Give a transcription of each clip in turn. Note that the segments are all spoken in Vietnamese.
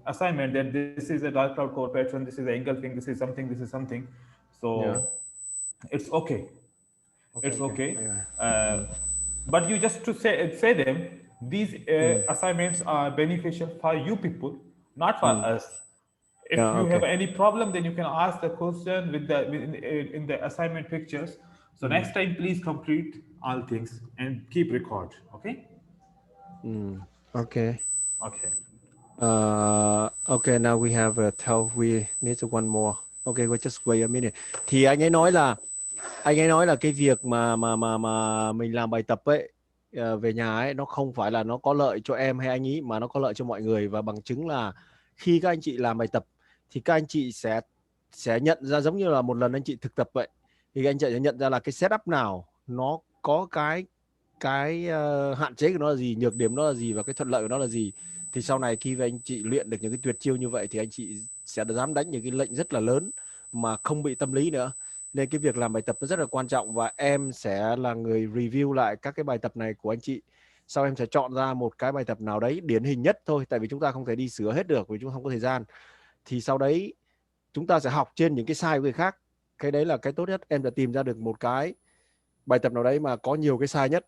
assignment that this is a dark cloud core pattern, this is an engulfing, this is something, this is something. Yeah. So it's okay. Okay. It's Okay. okay. Yeah. Uh, but you just to say them, these Mm. assignments are beneficial for you people, not for Mm. us. If Yeah. you have Okay. any problem, then you can ask the question with in the assignment pictures. So Mm. next time, please complete all things and keep record. Okay? Mm. Okay. Okay. Okay, now we have we need one more. Okay, just wait a minute. Thì anh ấy nói là cái việc mà mình làm bài tập ấy về nhà ấy, nó không phải là nó có lợi cho em hay anh ấy, mà nó có lợi cho mọi người. Và bằng chứng là khi các anh chị làm bài tập thì các anh chị sẽ nhận ra, giống như là một lần anh chị thực tập vậy, thì các anh chị sẽ nhận ra là cái setup nào nó có cái hạn chế của nó là gì, nhược điểm nó là gì, và cái thuận lợi của nó là gì. Thì sau này khi anh chị luyện được những cái tuyệt chiêu như vậy thì anh chị sẽ dám đánh những cái lệnh rất là lớn mà không bị tâm lý nữa. Nên cái việc làm bài tập nó rất là quan trọng, và em sẽ là người review lại các cái bài tập này của anh chị. Sau em sẽ chọn ra một cái bài tập nào đấy điển hình nhất thôi, tại vì chúng ta không thể đi sửa hết được vì chúng ta không có thời gian. Thì sau đấy chúng ta sẽ học trên những cái sai của người khác. Cái đấy là cái tốt nhất. Em đã tìm ra được một cái bài tập nào đấy mà có nhiều cái sai nhất,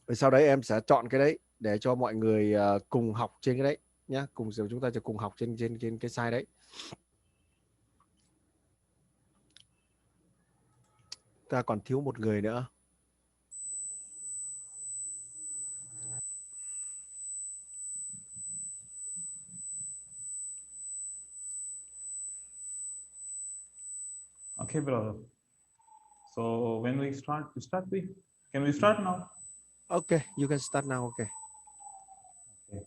rồi sau đấy em sẽ chọn cái đấy để cho mọi người cùng học trên cái đấy nhá. Chúng ta sẽ cùng học trên cái sai đấy. Ta còn thiếu một người nữa. Okay, brother. So when we start with, can we start now? Okay, you can start now. Okay. Okay.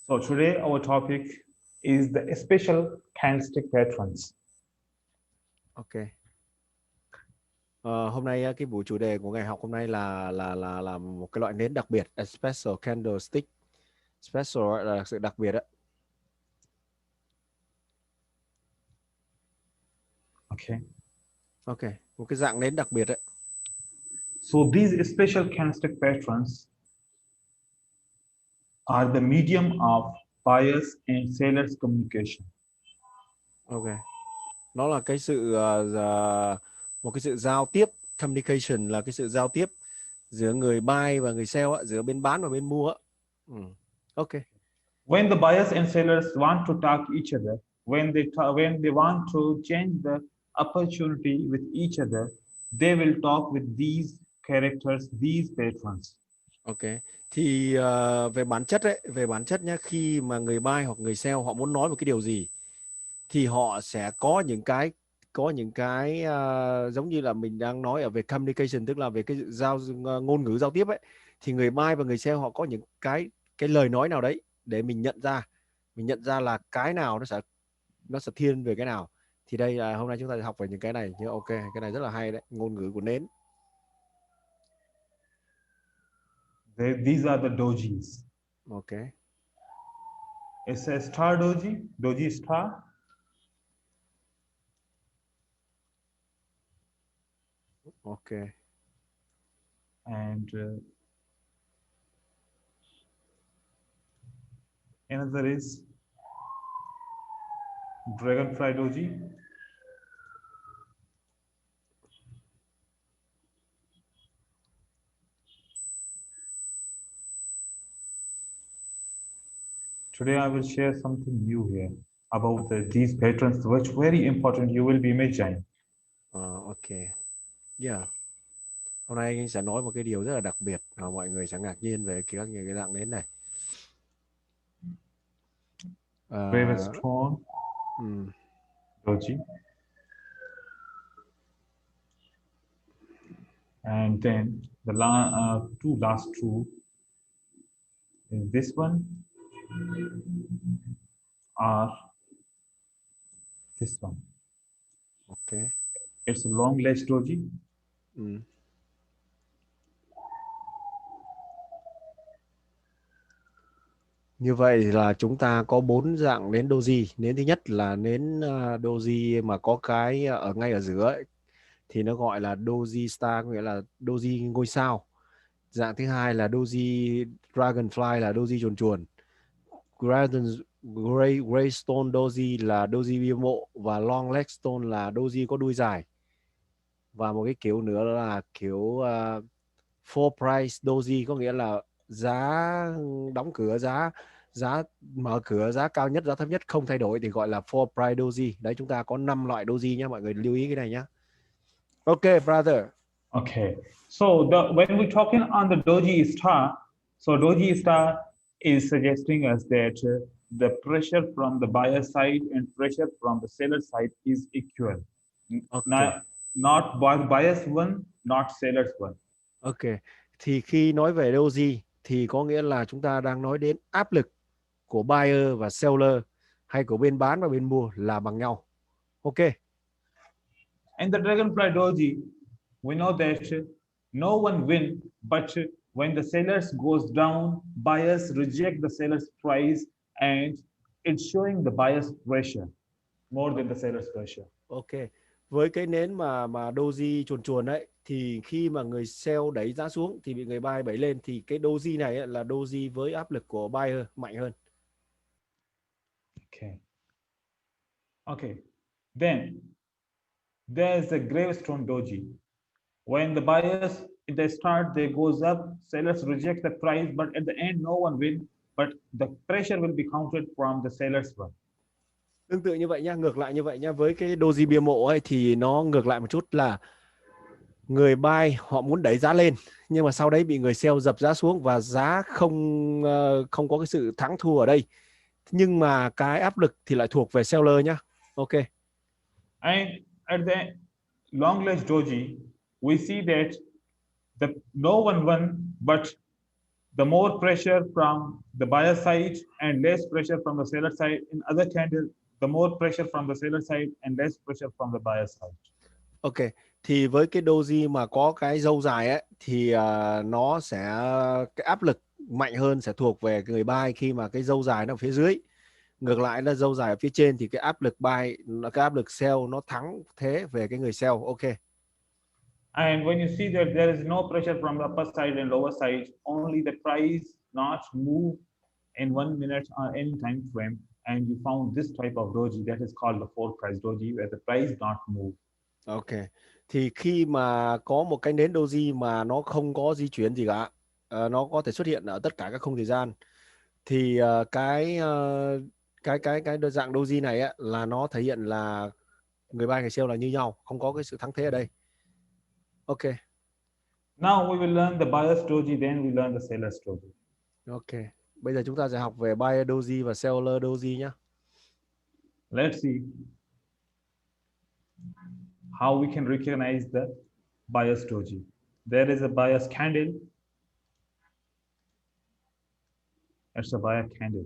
So today our topic is the special candlestick patterns. Okay. Hôm nay cái buổi chủ đề của ngày học hôm nay là một cái loại nến đặc biệt, a special candlestick. Special là sự đặc biệt đó. Okay. Okay, một cái dạng nến đặc biệt đấy. So these special candlestick patterns are the medium of buyers and sellers communication. Okay. Nó là cái sự một cái sự giao tiếp, communication là cái sự giao tiếp giữa người buy và người sell, giữa bên bán và bên mua. Okay. When the buyers and sellers want to talk each other, when they want to change the opportunity with each other, they will talk with these characters, these patterns. Ok, thì về bản chất nhá, khi mà người buy hoặc người sell họ muốn nói một cái điều gì thì họ sẽ có những cái giống như là mình đang nói ở về communication, tức là về cái ngôn ngữ giao tiếp ấy, thì người buy và người sell họ có những cái lời nói nào đấy để mình nhận ra là cái nào nó sẽ thiên về cái nào. Thì đây là hôm nay chúng ta sẽ học về những cái này nhớ. Ok, cái này rất là hay đấy, ngôn ngữ của nến. These are the dojis. Ok. It's a star doji, doji star. Ok. And another is dragonfly doji. Today I will share something new here about these patterns, which very important you will be imagine. Ok. Yeah. Hôm nay anh sẽ nói một cái điều rất là đặc biệt mà mọi người sẽ ngạc nhiên về các cái dạng nến này. Very strong doji. And then the last two is this one or this one. Ok. It's a long ledge doji. Như vậy là chúng ta có 4 dạng nến doji. Nến thứ nhất là nến doji mà có cái ở ngay ở giữa ấy, thì nó gọi là doji star, nghĩa là doji ngôi sao. Dạng thứ hai là doji dragonfly, là doji chuồn chuồn. Greystone doji là doji bia mộ, và long leg stone là doji có đuôi dài. Và một cái kiểu nữa là kiểu full price doji, có nghĩa là giá đóng cửa, giá mở cửa, giá cao nhất, giá thấp nhất không thay đổi thì gọi là full price doji. Đấy, chúng ta có 5 loại doji nhé, mọi người lưu ý cái này nhé. Ok, brother. Okay, so when we're talking on the doji star, so doji star is suggesting us that the pressure from the buyer side and pressure from the seller side is equal. Okay. Not buyer's one, not seller's one. Ok, thì khi nói về doji thì có nghĩa là chúng ta đang nói đến áp lực của buyer và seller, hay của bên bán và bên mua là bằng nhau. Ok. In the dragonfly doji, we know that no one win, but when the sellers goes down, buyers reject the seller's price, and it's showing the buyer's pressure more than the seller's pressure. Ok. Với cái nến mà doji chuồn chuồn ấy, thì khi mà người sell đẩy giá xuống thì bị người buy đẩy lên, thì cái doji này ấy là doji với áp lực của buyer mạnh hơn. Okay. Okay. Then there's a gravestone doji. When the buyers in the start they goes up, sellers reject the price, but at the end no one win, but the pressure will be counted from the seller's one. Tương tự như vậy nhá, ngược lại như vậy nhá, với cái doji bia mộ ấy thì nó ngược lại một chút, là người buy họ muốn đẩy giá lên, nhưng mà sau đấy bị người sell dập giá xuống và giá không có cái sự thắng thua ở đây, nhưng mà cái áp lực thì lại thuộc về seller nhá. Ok. And at the long ledge doji, we see that no one won, but the more pressure from the buyer side and less pressure from the seller side. In other candle, the more pressure from the seller side and less pressure from the buyer side. Ok, thì với cái doji mà có cái dâu dài ấy thì nó sẽ, cái áp lực mạnh hơn sẽ thuộc về người buy khi mà cái dâu dài nó ở phía dưới. Ngược lại là dâu dài ở phía trên thì cái áp lực buy, cái áp lực sell nó thắng thế về cái người sell. Ok. And when you see that there is no pressure from the upper side and lower side, only the price not move in 1 minute or any time frame, and you found this type of doji, that is called the four price doji, where the price not move. Ok, thì khi mà có một cái nến doji mà nó không có di chuyển gì cả, nó có thể xuất hiện ở tất cả các khung thời gian, thì cái dạng doji này á, là nó thể hiện là người buy người sell là như nhau, không có cái sự thắng thế ở đây. Ok. Now we will learn the buyer's doji, then we learn the seller's doji. Ok, bây giờ chúng ta sẽ học về buyer doji và seller doji nhé. Let's see how we can recognize the buyer's doji. There is a buyer's candle. It's a buyer candle.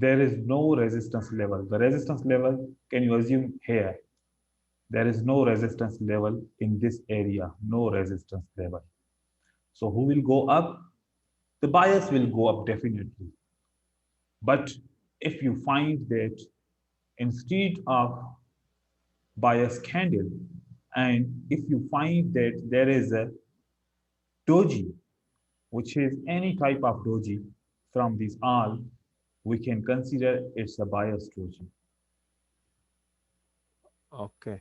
There is no resistance level. The resistance level, can you assume here? There is no resistance level in this area, no resistance level. So who will go up? The buyers will go up definitely. But if you find that instead of buyer's candle, and if you find that there is a doji, which is any type of doji from these all, we can consider it's a buyer's doji. Okay,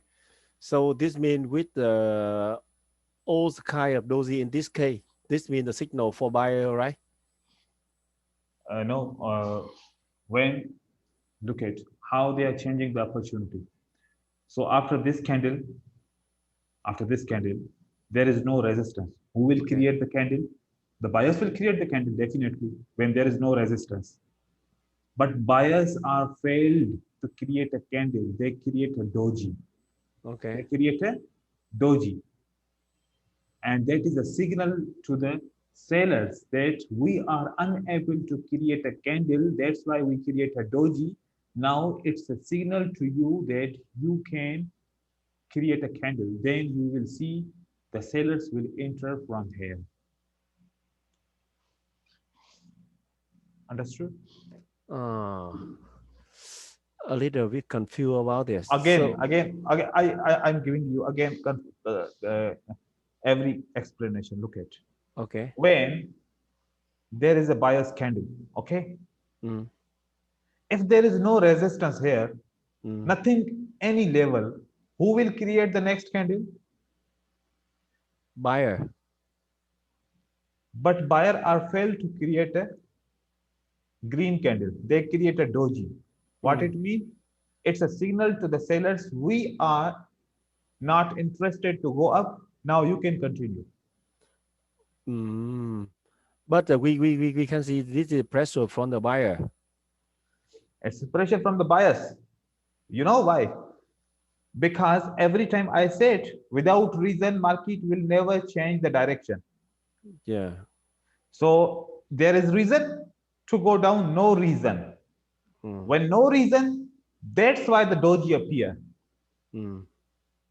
so this means with the all kind of doji in this case, this means the signal for buyer, right? No, when look at how they are changing the opportunity. So after this candle, there is no resistance. Who will create the candle? The buyers will create the candle definitely when there is no resistance. But buyers are failed to create a candle. They create a doji. Okay. They create a doji. And that is a signal to the sellers that we are unable to create a candle. That's why we create a doji. Now it's a signal to you that you can create a candle. Then you will see the sellers will enter from here. Understood? A little bit confused about this. Again, I'm giving you again every explanation. Look at. Okay. When there is a buyer's candle. Okay. Mm. If there is no resistance here, Mm. nothing, any level, who will create the next candle? Buyer. But buyer are failed to create a green candle. They create a doji. What it means? It's a signal to the sellers, we are not interested to go up. Now you can continue. Mm. But we can see this is pressure from the buyer. It's pressure from the buyers. You know why? Because every time I said, without reason, market will never change the direction. Yeah. So there is reason to go down, no reason. When no reason, that's why the doji appear. Mm.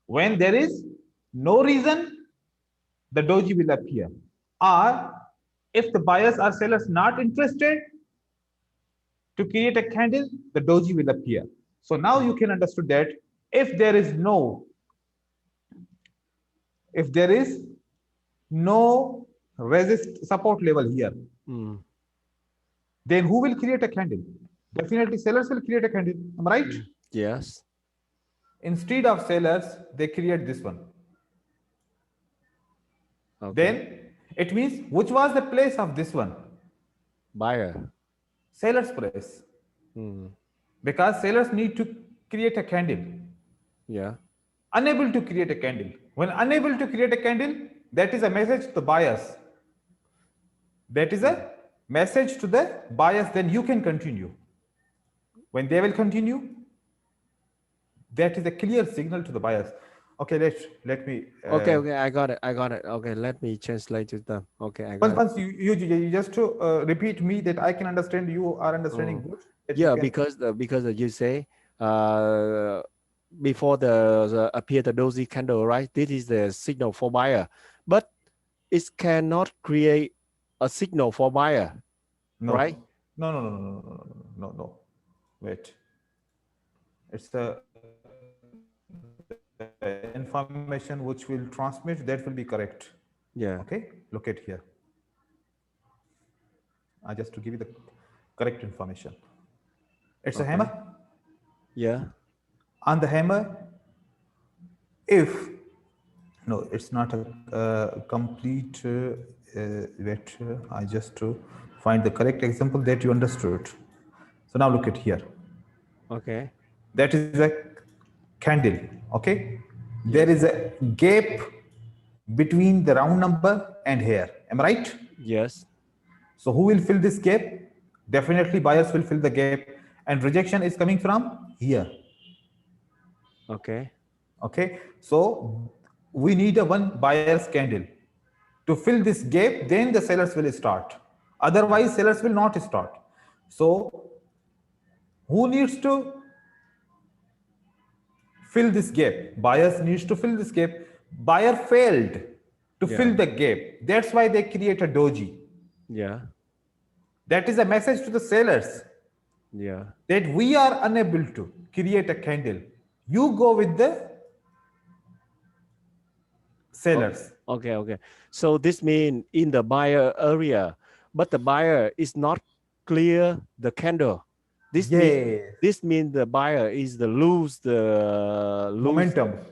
When there is no reason, the doji will appear. Or if the buyers or sellers not interested to create a candle, the doji will appear. So now you can understand that if there is no resist support level here, then who will create a candle? Definitely sellers will create a candle. Am I right? Yes. Instead of sellers, they create this one. Okay. Then it means which was the place of this one? Buyer. Seller's place. Because sellers need to create a candle. Yeah. Unable to create a candle. When unable to create a candle, that is a message to the buyers. That is a message to the buyers, then you can continue. When they will continue, that is a clear signal to the buyers. Okay, let me. Okay, I got it. Okay, let me translate to them. Okay, I got it. Once you just to repeat me that I can understand, you are understanding good. Yeah, because you say before the appear the doji candle, right? This is the signal for buyer, but it cannot create a signal for buyer, No. right? No. Wait. It's the information which will transmit, that will be correct. Yeah. Okay, look at here. I just to give you the correct information. It's a hammer. Yeah. On the hammer, if no, it's not a complete. Wait, I just to find the correct example that you understood. So now look at here. Okay. That is a candle. Okay, there is a gap between the round number and here. Am I right? Yes. So who will fill this gap? Definitely buyers will fill the gap, and rejection is coming from here. Okay. Okay, so we need a one buyer's candle to fill this gap, then the sellers will start. Otherwise, sellers will not start. So who needs to fill this gap? Buyers needs to fill this gap. Buyer failed to fill the gap. That's why they create a doji. Yeah. That is a message to the sellers. Yeah. That we are unable to create a candle. You go with the sellers. Okay. So this means in the buyer area, but the buyer is not clear the candle. This means the buyer is the lose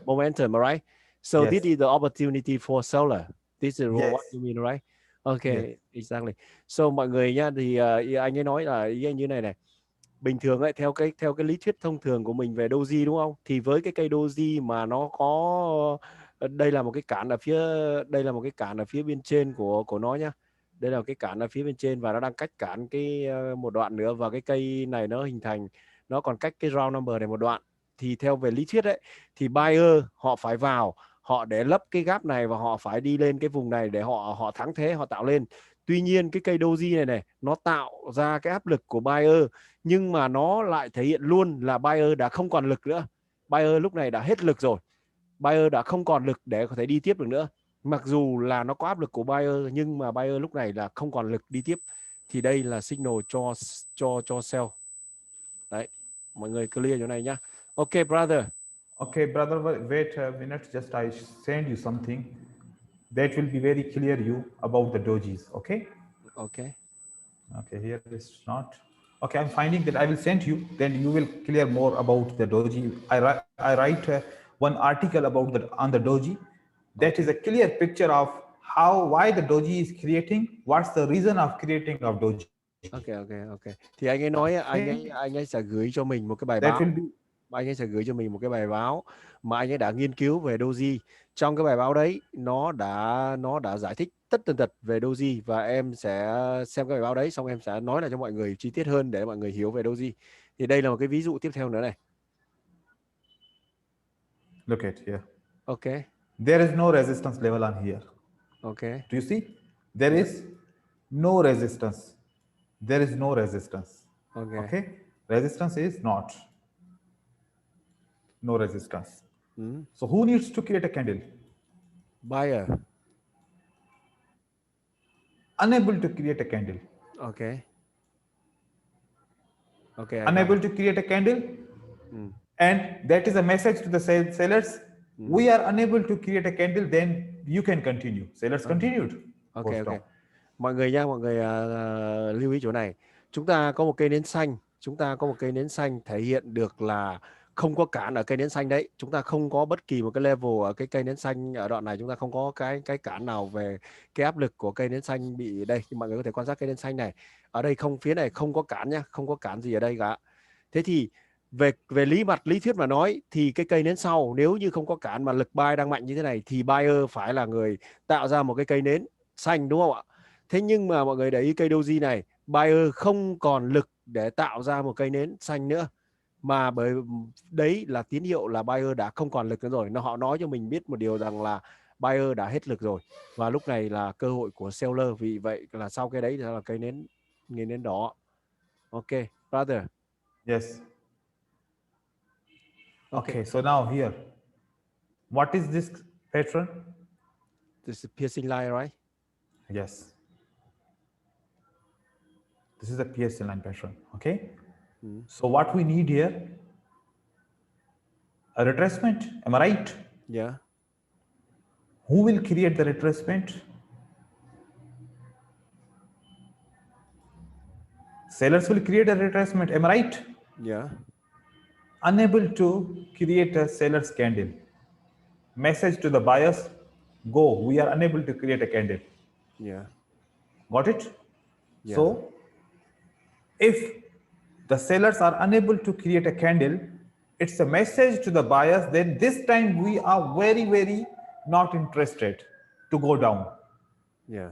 momentum, right? So this is the opportunity for seller. This is what you mean, right? Okay, exactly. So mọi người nhá, thì anh ấy nói là ý anh như này. Bình thường ấy, theo cái lý thuyết thông thường của mình về doji đúng không? Thì với cái cây doji mà nó có đây là một cái cản ở phía bên trên của nó nhá. Đây là cái cản ở phía bên trên và nó đang cách cản cái một đoạn nữa, và cái cây này nó hình thành, nó còn cách cái round number này một đoạn. Thì theo về lý thuyết ấy, thì buyer họ phải vào, họ để lấp cái gap này và họ phải đi lên cái vùng này để họ thắng thế, họ tạo lên. Tuy nhiên cái cây doji này nó tạo ra cái áp lực của buyer, nhưng mà nó lại thể hiện luôn là buyer đã không còn lực nữa. Buyer lúc này đã hết lực rồi. Buyer đã không còn lực để có thể đi tiếp được nữa. Mặc dù là nó có áp lực của buyer, nhưng mà buyer lúc này là không còn lực đi tiếp. Thì đây là signal cho sell. Đấy, mọi người clear chỗ này nhá. Okay, brother. Okay, brother, wait a minute. Just I send you something that will be very clear you about the dojis. Okay. Okay. Okay, here it's not. Okay, I'm finding that I will send you, then you will clear more about the doji. I write one article about the on the doji. That is Ok. a clear picture of why the doji is creating, what's the reason of creating of doji. Ok, ok, ok. Thì anh ấy nói Okay, anh ấy sẽ gửi cho mình một cái bài that will báo. be Anh ấy sẽ gửi cho mình một cái bài báo mà anh ấy đã nghiên cứu về doji. Trong cái bài báo đấy nó đã giải thích tất tần tật về doji, và em sẽ xem cái bài báo đấy xong em sẽ nói lại cho mọi người chi tiết hơn để mọi người hiểu về doji. Thì đây là một cái ví dụ tiếp theo nữa này. look at here. Ok, There is no resistance level on here. ok, Do you see? There yeah, is no resistance. There is no resistance. ok. Okay, resistance is not. No resistance. Ừ. So who needs to create a candle? Buyer. Unable to create a candle. Ok, ok, I got Unable it. to create a candle, Ừ. and that is a message to the sellers. Ừ. We are unable to create a candle, then you can continue. Sellers Ok, continued. ok, Goes ok. down. Mọi người nha, mọi người lưu ý chỗ này. Chúng ta có một cây nến xanh, chúng ta có một cây nến xanh thể hiện được là không có cản ở cây nến xanh đấy. Chúng ta không có bất kỳ một cái level ở cái cây nến xanh ở đoạn này, chúng ta không có cái cản nào về cái áp lực của cây nến xanh bị đây. Mọi người có thể quan sát cây nến xanh này. Ở đây không, phía này không có cản nhá, không có cản gì ở đây cả. Thế thì về về lý thuyết mà nói thì cái cây nến sau nếu như không có cản mà lực buy đang mạnh như thế này thì buyer phải là người tạo ra một cái cây nến xanh, đúng không ạ? Thế nhưng mà mọi người để ý cây doji này, buyer không còn lực để tạo ra một cây nến xanh nữa, mà bởi đấy là tín hiệu là buyer đã không còn lực nữa rồi. Họ nói cho mình biết một điều rằng là buyer đã hết lực rồi, và lúc này là cơ hội của seller. Vì vậy là sau cái đấy là cây nến đỏ. Ok, brother. Yes. Ok, Okay, so now here, what is this pattern? this is piercing line, right? Yes. This is a PSC line pattern. Okay. Mm. So what we need here, a retracement. Am I right? Yeah, Who will create the retracement? Sellers will create a retracement. Am I right? yeah, Unable to create a seller's candle. Message to the buyers, go. We are unable to create a candle. yeah, Got it? yeah, So if the sellers are unable to create a candle, it's a message to the buyers. Then this time we are very, very not interested to go down. yeah.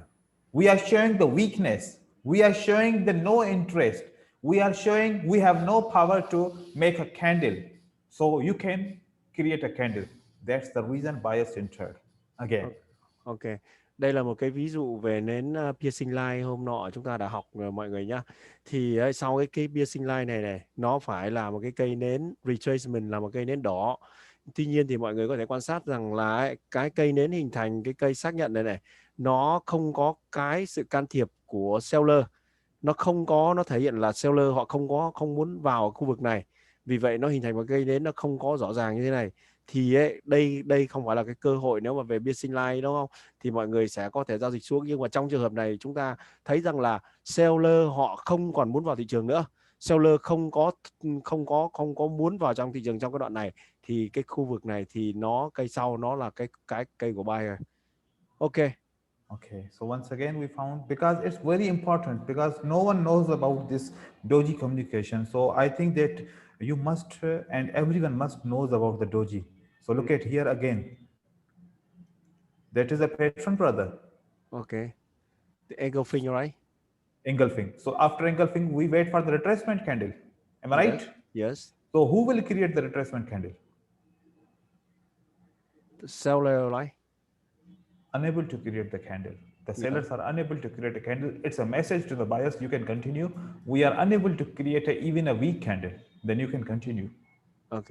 We are showing the weakness. We are showing the no interest. We are showing we have no power to make a candle. So you can create a candle. That's the reason buyers entered. Again. Ok, đây là một cái ví dụ về nến piercing line hôm nọ chúng ta đã học rồi mọi người nhá. Thì sau cái piercing line này nó phải là một cái cây nến retracement, là một cây nến đỏ. Tuy nhiên thì mọi người có thể quan sát rằng là cái cây nến hình thành cái cây xác nhận này nó không có cái sự can thiệp của seller. Nó không có, nó thể hiện là seller họ không muốn vào khu vực này. Vì vậy nó hình thành một cây nến nó không có rõ ràng như thế này. Thì đây không phải là cái cơ hội. Nếu mà về piercing line đúng không, thì mọi người sẽ có thể giao dịch xuống. Nhưng mà trong trường hợp này chúng ta thấy rằng là seller họ không còn muốn vào thị trường nữa. Seller không có muốn vào trong thị trường trong cái đoạn này, thì cái khu vực này thì cây sau nó là cái cây của buyer. Ok. Okay, so once again we found, because it's very important, because no one knows about this doji communication. So I think that you must and everyone must knows about the doji. So look at here again. That is a patron, brother. Ok. The engulfing, right? Engulfing. So after engulfing, we wait for the retracement candle. Am I Yes. right? Yes. So who will create the retracement candle? The seller, right? Unable to create the candle. The Yeah. sellers are unable to create a candle. It's a message to the buyers. You can continue. We are unable to create even a weak candle. Then you can continue. Ok.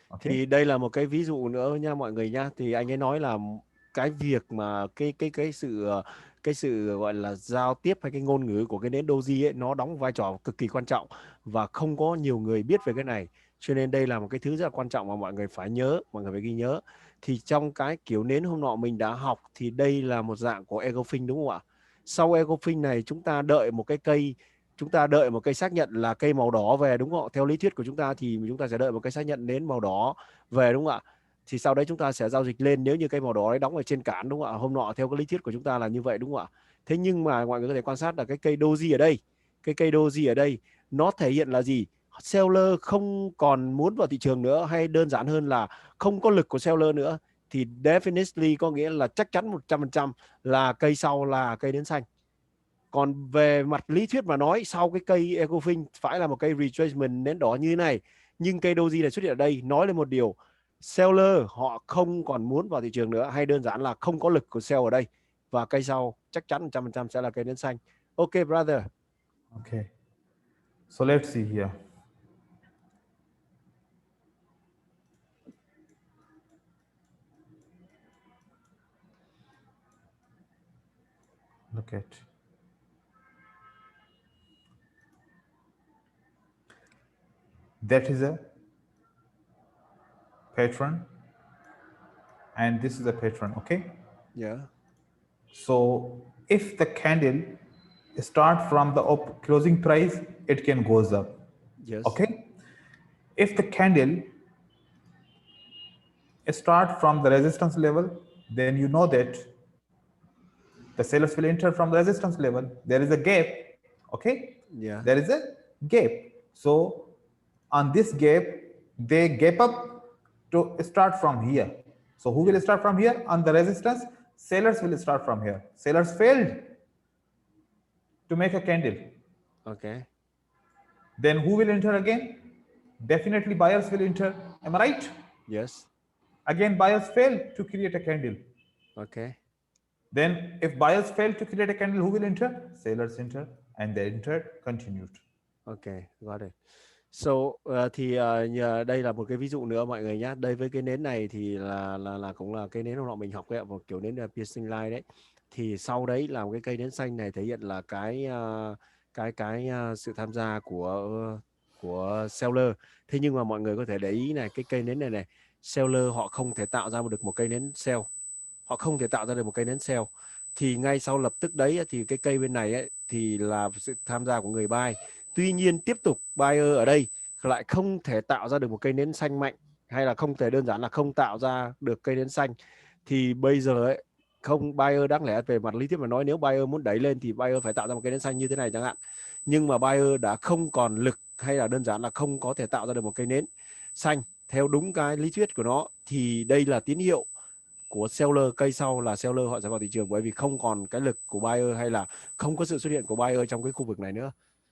Okay. Thì đây là một cái ví dụ nữa nha mọi người nha. Thì anh ấy nói là cái việc mà cái sự gọi là giao tiếp hay cái ngôn ngữ của cái nến doji ấy nó đóng vai trò cực kỳ quan trọng, và không có nhiều người biết về cái này. Cho nên đây là một cái thứ rất là quan trọng mà mọi người phải nhớ, mọi người phải ghi nhớ. Thì trong cái kiểu nến hôm nọ mình đã học thì đây là một dạng của engulfing đúng không ạ? Sau engulfing này chúng ta đợi một cái cây, chúng ta đợi một cây xác nhận là cây màu đỏ về, đúng không ạ? Theo lý thuyết của chúng ta thì chúng ta sẽ đợi một cây xác nhận nến màu đỏ về, đúng không ạ? Thì sau đấy chúng ta sẽ giao dịch lên nếu như cây màu đỏ đấy đóng ở trên cản, đúng không ạ? Hôm nọ theo cái lý thuyết của chúng ta là như vậy, đúng không ạ? Thế nhưng mà mọi người có thể quan sát là cái cây doji ở đây, cái cây doji ở đây nó thể hiện là gì? Seller không còn muốn vào thị trường nữa, hay đơn giản hơn là không có lực của seller nữa, thì definitely có nghĩa là chắc chắn 100% là cây sau là cây nến xanh. Còn về mặt lý thuyết mà nói, sau cái cây engulfing phải là một cây retracement nến đỏ như thế này, nhưng cây doji này xuất hiện ở đây nói lên một điều: seller họ không còn muốn vào thị trường nữa, hay đơn giản là không có lực của sell ở đây, và cây sau chắc chắn 100% sẽ là cây nến xanh. Ok brother. Okay. So let's see here. Look at. That is a pattern, and this is a pattern. Okay. Yeah. So if the candle start from the closing price, it can goes up. Yes. Okay. If the candle start from the resistance level, then you know that the sellers will enter from the resistance level. There is a gap. Okay. Yeah. There is a gap. So on this gap, they gap up to start from here. So who will start from here? On the resistance, sellers will start from here. Sellers failed to make a candle. Okay. Then who will enter again? Definitely buyers will enter. Am I right? Yes. Again, buyers fail to create a candle. Okay. Then if buyers fail to create a candle, who will enter? Sellers enter, and they entered, continued. Okay, got it. So đây là một cái ví dụ nữa mọi người nhé. Đây với cái nến này thì là cũng là cái nến hôm nọ mình học đấy, một kiểu nến là piercing line đấy. Thì sau đấy là một cái cây nến xanh này thể hiện là cái sự tham gia của seller. Thế nhưng mà mọi người có thể để ý này, cái cây nến này seller họ không thể tạo ra được một cây nến sell. Họ không thể tạo ra được một cây nến sell. Thì ngay sau lập tức đấy thì cái cây bên này ấy, thì là sự tham gia của người buy. Tuy nhiên tiếp tục buyer ở đây lại không thể tạo ra được một cây nến xanh mạnh, hay là không thể đơn giản là không tạo ra được cây nến xanh. Thì bây giờ ấy, không, buyer đáng lẽ về mặt lý thuyết mà nói, nếu buyer muốn đẩy lên thì buyer phải tạo ra một cây nến xanh như thế này chẳng hạn. Nhưng mà buyer đã không còn lực, hay là đơn giản là không có thể tạo ra được một cây nến xanh theo đúng cái lý thuyết của nó, thì đây là tín hiệu của seller. Cây sau là seller họ sẽ vào thị trường, bởi vì không còn cái lực của buyer, hay là không có sự xuất hiện của buyer trong cái khu vực này nữa,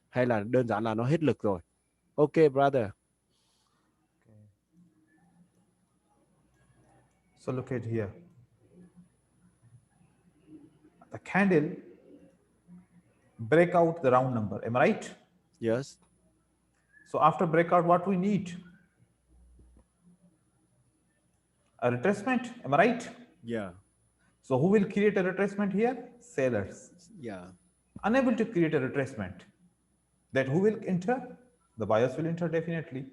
hay là đơn giản là nó hết lực rồi. Ok brother. So look at here. The candle break out the round number. Am I right? Yes. So after breakout, what we need? A retracement. Am I right? Yeah. So who will create a retracement here? Sellers. Yeah. Unable to create a retracement. That who will enter? The buyers will enter definitely.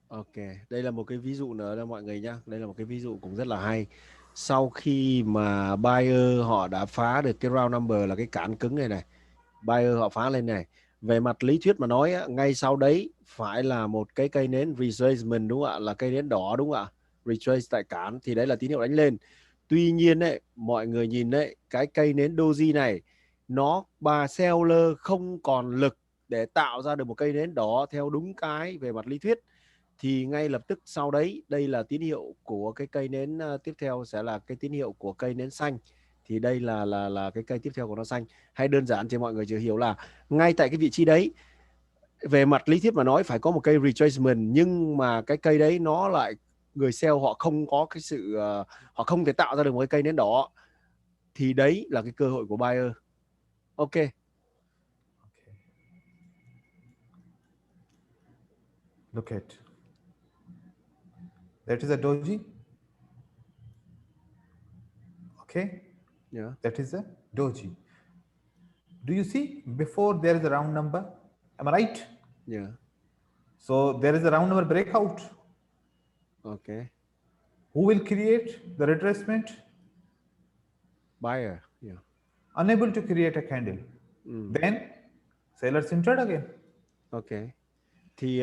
Ok, đây là một cái ví dụ nữa đó mọi người nhá. Đây là một cái ví dụ cũng rất là hay. Sau khi mà buyer họ đã phá được cái round number là cái cản cứng này, buyer họ phá lên này. Về mặt lý thuyết mà nói ngay sau đấy phải là một cái cây nến retracement, đúng không ạ? Là cây nến đỏ, đúng không ạ? Retrace tại cản thì đấy là tín hiệu đánh lên. Tuy nhiên đấy, mọi người nhìn đấy, cái cây nến doji này bà seller không còn lực để tạo ra được một cây nến đỏ theo đúng cái về mặt lý thuyết. Thì ngay lập tức sau đấy, đây là tín hiệu của cái cây nến tiếp theo sẽ là cái tín hiệu của cây nến xanh. Thì đây là cái cây tiếp theo của nó xanh. Hay đơn giản thì mọi người chỉ hiểu là ngay tại cái vị trí đấy, về mặt lý thuyết mà nói phải có một cây retracement, nhưng mà cái cây đấy nó lại, người sell họ không có cái sự họ không thể tạo ra được một cái cây nến đỏ, thì đấy là cái cơ hội của buyer. Ok. Look at. That is a doji. Okay. Yeah. That is a doji. Do you see before there is a round number? Am I right? Yeah. So there is a round number breakout. Okay. Who will create the retracement? Buyer. Yeah. unable to create a candle. Then sellers entered again. Ok. Thì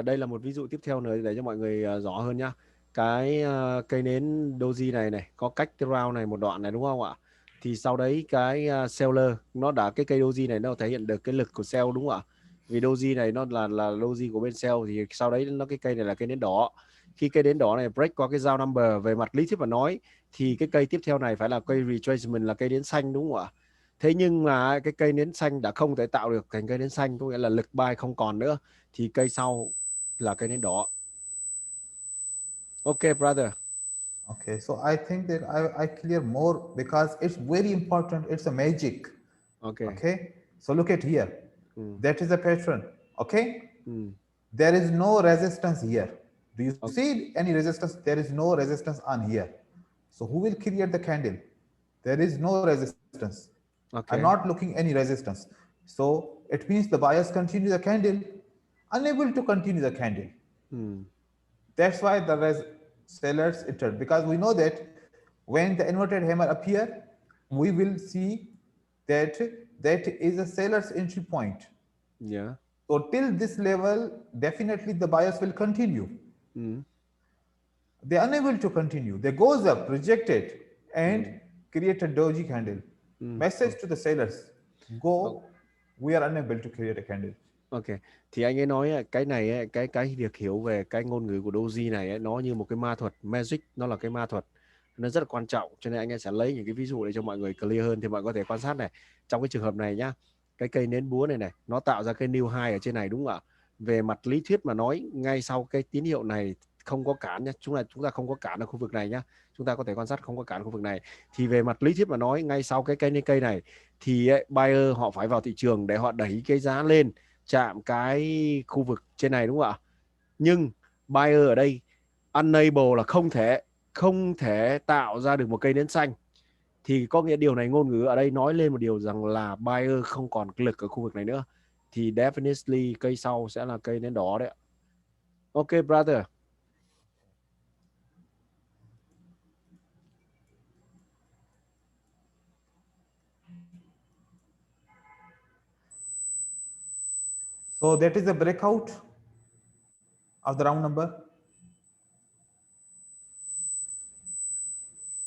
đây là một ví dụ tiếp theo nữa để cho mọi người rõ hơn nhá. Cái cây nến doji này có cách cái round này một đoạn này đúng không ạ? Thì sau đấy cái seller nó đã cái cây doji này nó thể hiện được cái lực của sell đúng không ạ? Vì doji này nó là doji của bên sell thì sau đấy nó cái cây này là cây nến đỏ. Khi cây nến đỏ này break qua cái giao number về mặt lý thuyết mà nói thì cái cây tiếp theo này phải là cây retracement là cây nến xanh đúng không ạ? Thế nhưng mà cái cây nến xanh đã không thể tạo được thành cây nến xanh, có nghĩa là lực buy không còn nữa, thì cây sau là cây nến đỏ. Ok brother. Okay, so I think that I clear more because it's very important. It's a magic. Okay. Okay, so look at here. That is a pattern. Okay, there is no resistance here. Do you see any resistance? There is no resistance on here. So who will create the candle? There is no resistance. Okay. I'm not looking any resistance. So it means the buyers continue the candle, unable to continue the candle. That's why the sellers entered, because we know that when the inverted hammer appear, we will see that that is a seller's entry point. Yeah. So till this level, definitely the buyers will continue. They are unable to continue. They goes up, rejected, and create a doji candle. Message to the sellers: go. We are unable to create a candle. Ok, thì anh ấy nói cái này cái việc hiểu về cái ngôn ngữ của doji này nó như một cái ma thuật, magic, nó là cái ma thuật, nó rất là quan trọng, cho nên anh ấy sẽ lấy những cái ví dụ để cho mọi người clear hơn. Thì mọi người có thể quan sát này, trong cái trường hợp này nhá, cái cây nến búa này nó tạo ra cái new high ở trên này đúng không ạ? Về mặt lý thuyết mà nói, ngay sau cái tín hiệu này không có cản nhá, chúng ta không có cản ở khu vực này nhá, chúng ta có thể quan sát không có cản khu vực này, thì về mặt lý thuyết mà nói, ngay sau cái cây này thì buyer họ phải vào thị trường để họ đẩy cái giá lên chạm cái khu vực trên này đúng không ạ? Nhưng buyer ở đây unable là không thể tạo ra được một cây nến xanh, thì có nghĩa điều này ngôn ngữ ở đây nói lên một điều rằng là buyer không còn lực ở khu vực này nữa, thì definitely cây sau sẽ là cây nến đỏ đấy. Ok brother. So that is a breakout of the round number.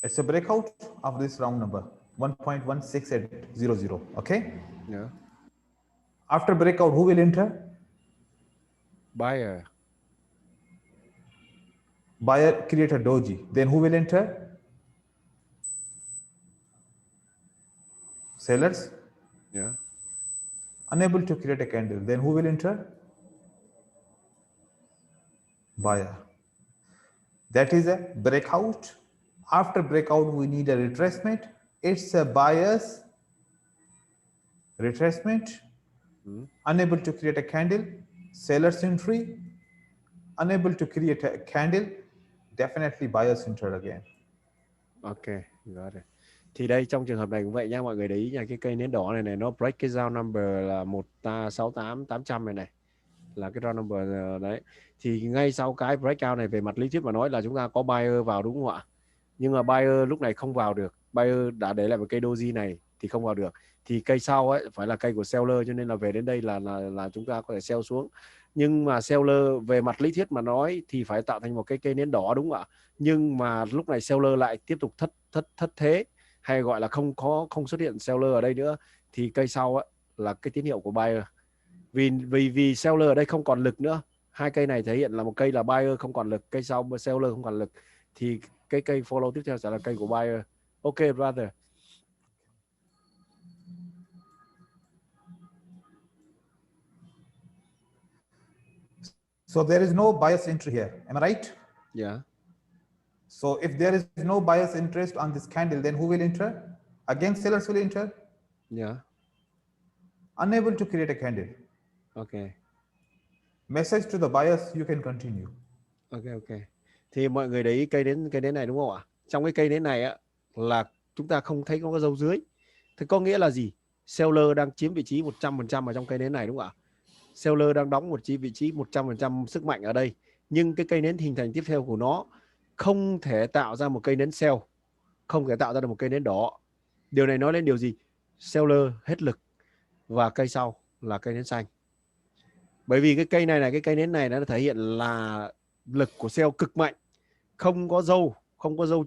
It's a breakout of this round number 1.16800. Okay. Yeah. After breakout, who will enter? Buyer. Buyer create a doji. Then who will enter? Sellers. Yeah. Unable to create a candle. Then who will enter? Buyer. That is a breakout. After breakout, we need a retracement. It's a buyer's retracement. Unable to create a candle. Seller's entry. Unable to create a candle. Definitely buyer's enter again. Ok, got it. Thì đây trong trường hợp này cũng vậy nha, mọi người để ý nha, cái cây nến đỏ này nó break cái giao number là 168,800 này là cái round number đấy. Thì ngay sau cái breakout này về mặt lý thuyết mà nói là chúng ta có buyer vào đúng không ạ? Nhưng mà buyer lúc này không vào được, buyer đã để lại một cây doji này thì không vào được. Thì cây sau phải là cây của seller, cho nên là về đến đây là chúng ta có thể sell xuống. Nhưng mà seller về mặt lý thuyết mà nói thì phải tạo thành một cái cây nến đỏ đúng không ạ? Nhưng mà lúc này seller lại tiếp tục thất thế, hay gọi là không xuất hiện seller ở đây nữa, thì cây sau là cái tín hiệu của buyer. Vì seller ở đây không còn lực nữa, hai cây này thể hiện là một cây là buyer không còn lực, cây sau seller không còn lực, thì cái cây follow tiếp theo sẽ là cây của buyer. Ok brother. So there is no bias entry here. Am I right? Yeah. So if there is no bias interest on this candle, then who will enter? Again, sellers will enter. Yeah. Unable to create a candle. Ok. Message to the buyers: you can continue. Ok. Thì mọi người để ý cây đến này đúng không ạ? Trong cái cây đến này là chúng ta không thấy có cái dấu dưới. Thì có nghĩa là gì? Seller đang chiếm vị trí 100% ở trong cây nến này đúng không ạ? Seller đang đóng một vị trí 100% sức mạnh ở đây. Nhưng cái cây nến hình thành tiếp theo của nó không thể tạo ra một cây nến sell, không thể tạo ra được một cây nến đỏ. Điều này nói lên điều gì? seller hết lực và cây sau là cây nến xanh. Bởi vì cái cây này cái cây nến này nó thể hiện là lực của sell cực mạnh, không có dâu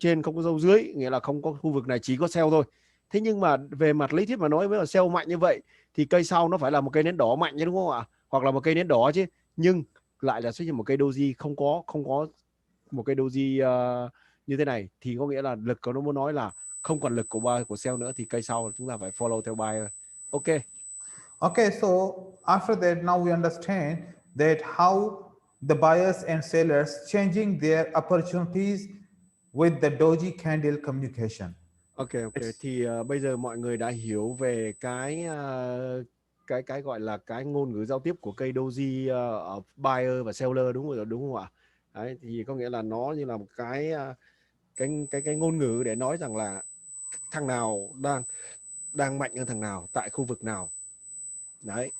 trên, không có dâu dưới, nghĩa là không có khu vực này, chỉ có sell thôi. Thế nhưng mà về mặt lý thuyết mà nói, với là sell mạnh như vậy thì cây sau nó phải là một cây nến đỏ mạnh chứ, đúng không ạ? Hoặc là một cây nến đỏ chứ, nhưng lại là xuất hiện một cây doji không có một cây doji như thế này, thì có nghĩa là lực của nó muốn nói là không còn lực của sell nữa, thì cây sau chúng ta phải follow theo buyer. Ok. Okay, so after that, now we understand that how the buyers and sellers changing their opportunities with the doji candle communication. Ok. Thì bây giờ mọi người đã hiểu về cái gọi là cái ngôn ngữ giao tiếp của cây doji ở buyer và seller, đúng không ạ? Đấy, thì có nghĩa là nó như là một cái ngôn ngữ để nói rằng là thằng nào đang mạnh hơn thằng nào tại khu vực nào. Đấy.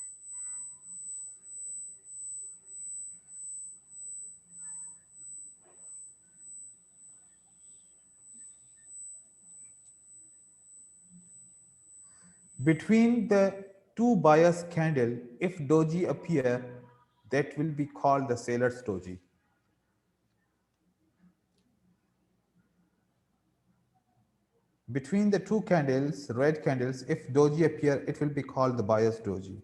Between the two buyers candle, if doji appear, that will be called the seller's doji. Between the two candles, red candles, if doji appear, it will be called the buyer's doji.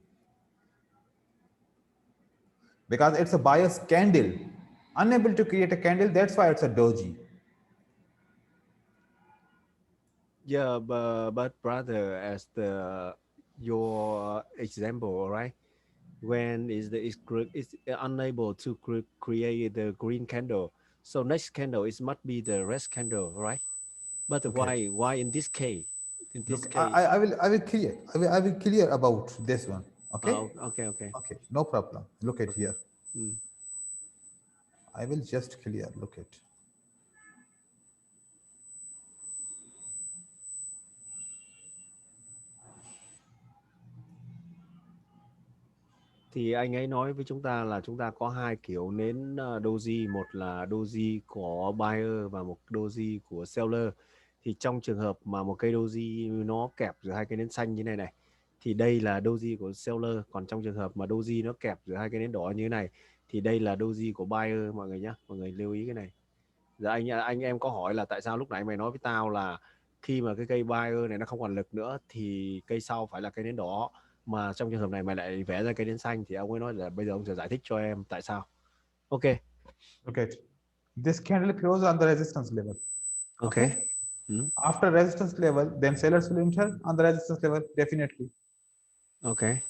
Because it's a buyer's candle, unable to create a candle, that's why it's a doji. Yeah, but brother, as your example, right? When is unable to create the green candle, so next candle is must be the red candle, right? But Okay. why in this case? Look, I will clear. I will clear about this one. Okay. Okay. Okay. No problem. Look at here. Mm. I will just clear. Look at. Thì anh ấy nói với chúng ta là chúng ta có hai kiểu nến doji, một là doji của buyer và một doji của seller. Thì trong trường hợp mà một cây doji nó kẹp giữa hai cây nến xanh như này này, thì đây là doji của seller. Còn trong trường hợp mà doji nó kẹp giữa hai cây nến đỏ như thế này, thì đây là doji của buyer, mọi người nhé. Mọi người lưu ý cái này. Giờ anh em có hỏi là tại sao lúc nãy mày nói với tao là khi mà cái cây buyer này nó không còn lực nữa thì cây sau phải là cây nến đỏ, mà trong trường hợp này mày lại vẽ ra cây nến xanh, thì ông ấy nói là bây giờ ông sẽ giải thích cho em tại sao. Ok. Look at. This candle closes on the resistance level. Okay. After resistance level, then sellers will enter on the resistance level, definitely. Okay.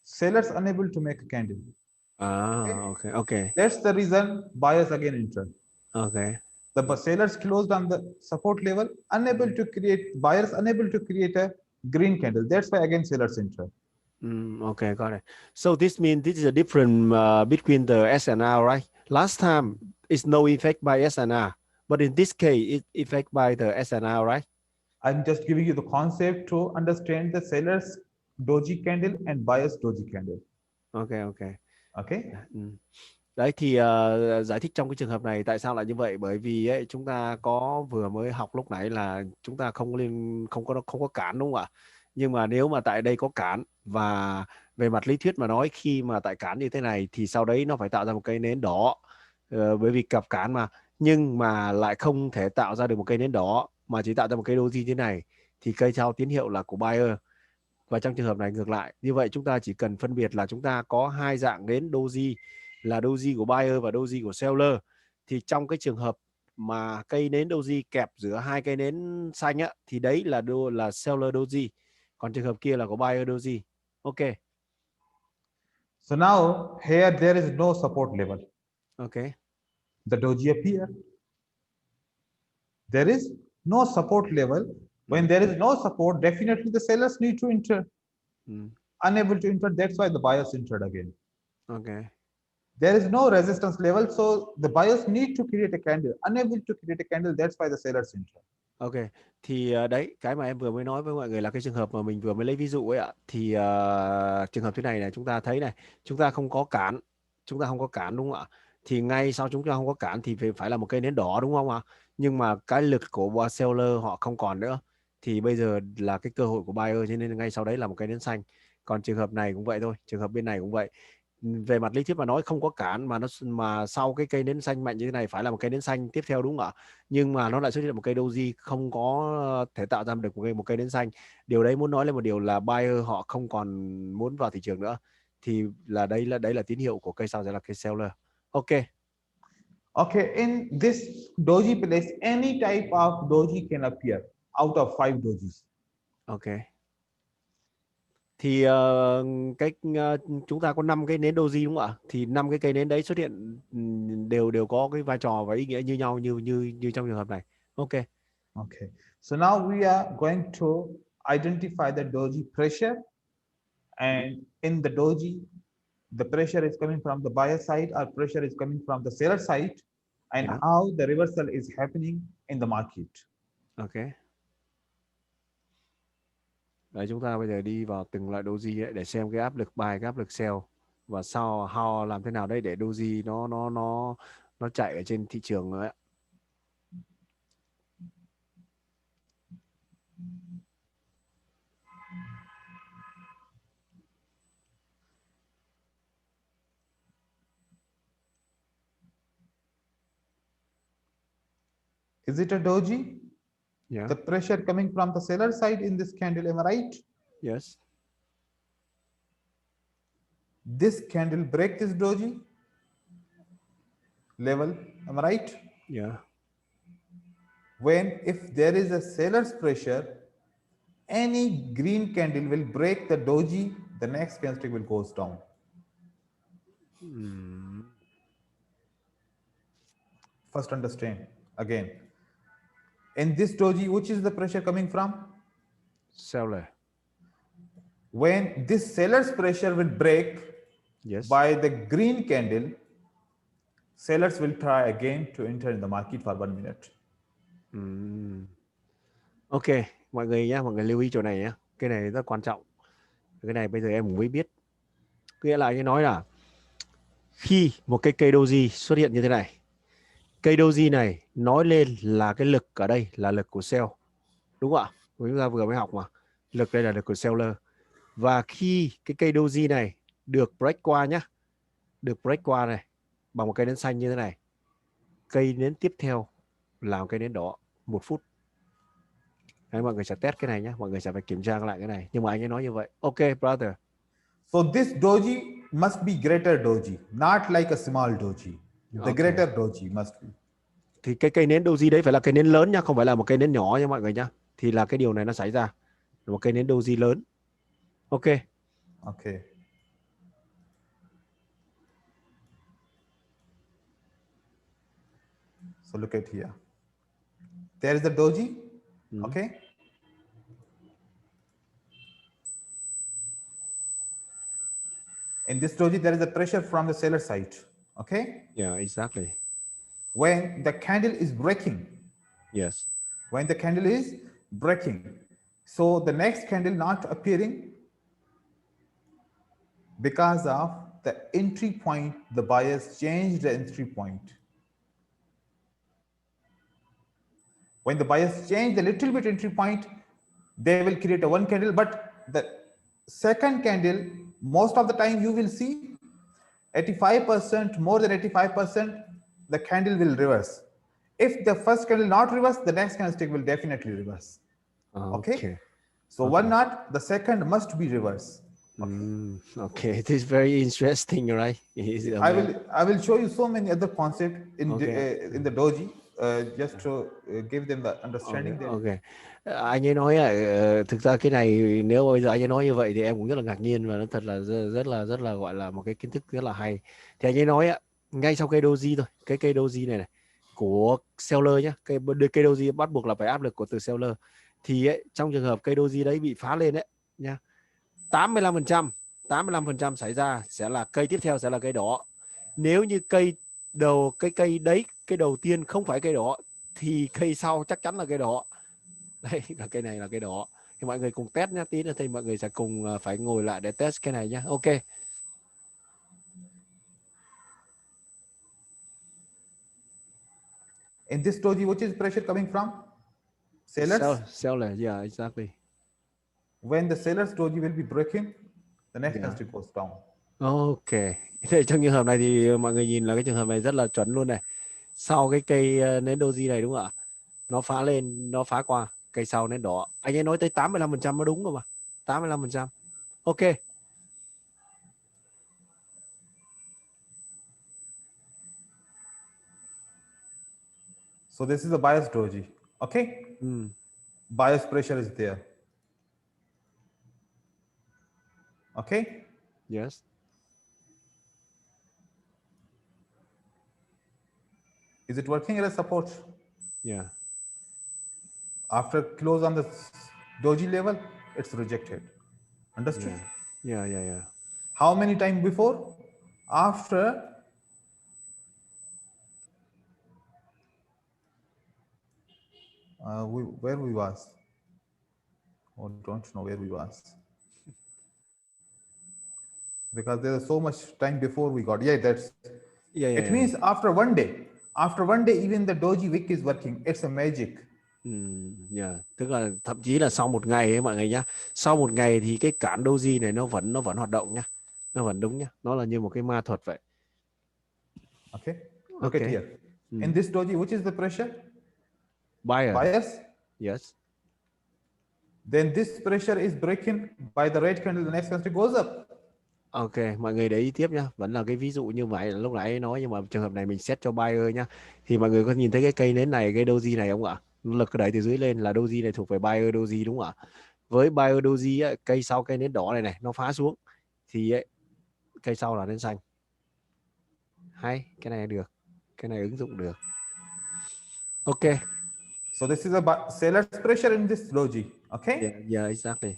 Sellers unable to make a candle. Okay. That's the reason buyers again enter. Okay. The sellers closed on the support level, buyers unable to create a green candle. That's why again sellers enter. Okay, got it. So this means this is a difference between the S and R, right? Last time it's no effect by S and R, but in this case it effect by the S and R, right? I'm just giving you the concept to understand the seller's doji candle and buyer's doji candle. Okay. Đấy thì giải thích trong cái trường hợp này tại sao lại như vậy, bởi vì ấy, chúng ta có vừa mới học lúc nãy là chúng ta không có cản, đúng không ạ? Nhưng mà nếu mà tại đây có cản, và về mặt lý thuyết mà nói, khi mà tại cản như thế này thì sau đấy nó phải tạo ra một cây nến đỏ, bởi vì cặp cản mà, nhưng mà lại không thể tạo ra được một cây nến đỏ mà chỉ tạo ra một cây doji thế này, thì cây sau tín hiệu là của buyer. Và trong trường hợp này ngược lại. Như vậy chúng ta chỉ cần phân biệt là chúng ta có hai dạng nến doji, là doji của buyer và doji của seller. Thì trong cái trường hợp mà cây nến doji kẹp giữa hai cây nến xanh á, thì đấy là seller doji. Còn trường hợp kia là của buyer doji. Ok. So now here there is no support level. Okay. The doji appear. There is no support level. When there is no support, definitely the sellers need to enter. Unable to enter, that's why the buyers entered again. Okay. There is no resistance level, so the buyers need to create a candle. Unable to create a candle, that's why the sellers enter. Ok, thì đấy, cái mà em vừa mới nói với mọi người là cái trường hợp mà mình vừa mới lấy ví dụ ấy ạ. Thì trường hợp thế này này, chúng ta thấy này, chúng ta không có cản, đúng không ạ? Thì ngay sau chúng ta không có cản thì phải là một cây nến đỏ, đúng không ạ? Nhưng mà cái lực của seller họ không còn nữa, thì bây giờ là cái cơ hội của buyer, cho nên ngay sau đấy là một cây nến xanh. Còn trường hợp này cũng vậy thôi, trường hợp bên này cũng vậy. Về mặt lý thuyết mà nói không có cản, mà sau cái cây nến xanh mạnh như thế này phải là một cây nến xanh tiếp theo, đúng không ạ? Nhưng mà nó lại xuất hiện một cây doji không có thể tạo ra được một cây nến xanh. Điều đấy muốn nói lên một điều là buyer họ không còn muốn vào thị trường nữa, thì là đấy là tín hiệu của cây sau sẽ là cây seller. Ok. Okay, in this doji place, any type of doji can appear out of 5 dojis. Ok. Thì chúng ta có 5 cái nến doji đúng không ạ? Thì 5 cái cây nến đấy xuất hiện đều có cái vai trò và ý nghĩa như nhau, như trong trường hợp này. Ok. Okay, so now we are going to identify the doji pressure, and in the doji, the pressure is coming from the buyer side or pressure is coming from the seller side, and Yeah. how the reversal is happening in the market. Ok. Đấy, chúng ta bây giờ đi vào từng loại doji ấy để xem cái áp lực buy, cái áp lực sell, và sau how làm thế nào đấy để doji nó chạy ở trên thị trường ấy. Is it a doji? Yeah. The pressure coming from the seller side in this candle, am I right? Yes. This candle break this doji level, am I right? Yeah. When if there is a seller's pressure, any green candle will break the doji, the next candlestick will goes down. First understand again. In this doji, which is the pressure coming from? Seller. When this seller's pressure will break Yes. by the green candle, sellers will try again to enter in the market for 1 minute. Ok, mọi người nhé, mọi người lưu ý chỗ này nhé. Cái này rất quan trọng. Cái này bây giờ em cũng mới biết. Nghĩa là như nói là khi một cái cây doji xuất hiện như thế này, cây doji này nói lên là cái lực ở đây là lực của sell, đúng không ạ? Chúng ta vừa mới học mà, lực đây là lực của seller. Và khi cái cây doji này được break qua nhá, được break qua này bằng một cây nến xanh như thế này, cây nến tiếp theo là một cây nến đỏ 1 phút. Đấy, mọi người sẽ test cái này nhé, mọi người sẽ phải kiểm tra lại cái này. Nhưng mà anh ấy nói như vậy. Ok, brother. So this doji must be greater doji, not like a small doji. The Ok. greater doji must be. Thì cái cây nến doji đấy phải là cây nến lớn nhá, không phải là một cây nến nhỏ nha mọi người nhá. Thì là cái điều này nó xảy ra. Một cây nến doji lớn. Ok. Okay. So look at here. There is a doji. Okay. In this doji, there is a pressure from the seller side. Okay. Yeah, exactly. When the candle is breaking, Yes. when the candle is breaking, so the next candle not appearing because of the entry point, the buyers changed the entry point. When the buyers change a little bit entry point, they will create a one candle, but the second candle, most of the time you will see 85%, more than 85%, the candle will reverse. If the first candle not reverse, the next candlestick will definitely reverse. Okay. So Okay. one not, the second must be reverse. Okay, it is very interesting, right? I will show you so many other concepts in Okay. in the doji, just to give them the understanding that. Ok. Anh ấy nói thực ra cái này nếu bây giờ anh ấy nói như vậy thì em cũng rất là ngạc nhiên, và nó thật là rất là gọi là một cái kiến thức rất là hay. Thì anh ấy nói ngay sau cây doji thôi, cái cây doji này của seller nhá, cây doji bắt buộc là phải áp lực của từ seller. Thì trong trường hợp cây doji đấy bị phá lên nhá, 85% xảy ra sẽ là cây tiếp theo sẽ là cây đỏ. Nếu như cây đấy, cây đầu tiên không phải cây đỏ thì cây sau chắc chắn là cây đỏ. Đây là cây này là cây đỏ. Thì mọi người cùng test nhá, tí nữa thì mọi người sẽ cùng phải ngồi lại để test cái này nhá. Ok. In this doji, which is pressure coming from? sellers. Seller, yeah, exactly. When the seller's doji will be breaking, the next Yeah. candlestick goes down. Ok. Thế trong trường hợp này thì mọi người nhìn là cái trường hợp này rất là chuẩn luôn này. Sau cái cây nến doji này đúng không ạ? Nó phá lên, nó phá qua cây sau nến đỏ. Anh ấy nói tới 85% nó đúng rồi mà. 85%. Ok. So this is a buyer's doji. Okay. Buyer's pressure is there. Okay. Yes. Is it working as a support? Yeah. After close on the doji level, it's rejected. Understood? Yeah. Yeah. How many times before? After where we was? Oh, don't know where we was. Because there is so much time before we got. Yeah, that's. Yeah. It means after one day, even the doji wick is working. It's a magic. Yeah. Tức là thậm chí là sau một ngày ấy mọi người nhá. Sau một ngày thì cái cản doji này nó vẫn hoạt động nhá. Nó vẫn đúng nhá. Nó là như một cái ma thuật vậy. Okay. Look at here. In this doji, which is the pressure? Buyer. Buyers. Yes. Then this pressure is breaking by the red candle. The next candle goes up. Ok, mọi người để ý tiếp nhá. Vẫn là cái ví dụ như vậy lúc nãy nói, nhưng mà trường hợp này mình set cho buyer nhá. Thì mọi người có nhìn thấy cái cây nến này, cái doji này không ạ? Lực đẩy từ dưới lên là doji này thuộc về buyer doji đúng không ạ? Với buyer doji ấy, cây sau cây nến đỏ này nó phá xuống thì ấy, cây sau là nến xanh. Hay, cái này được. Cái này ứng dụng được. Ok. So this is a seller's pressure in this doji. Okay? Yeah, exactly.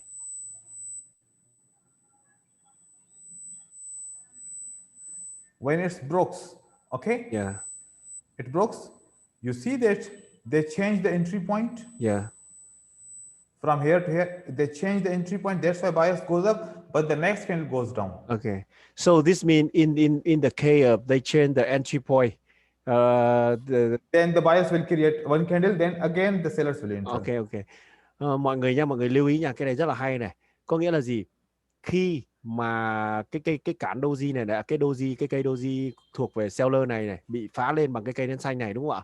When it breaks, okay? Yeah. It breaks. You see that they change the entry point. Yeah. From here to here, they change the entry point. That's why bias goes up, but the next candle goes down. Okay. So this means in the case of they change the entry point. Then the buyers will create one candle, then again the sellers will enter. Ok. Mọi người nha, mọi người lưu ý nha, cái này rất là hay này. Có nghĩa là gì? Khi mà cái cản doji này là cái cây doji thuộc về seller này bị phá lên bằng cái cây nến xanh này đúng không ạ?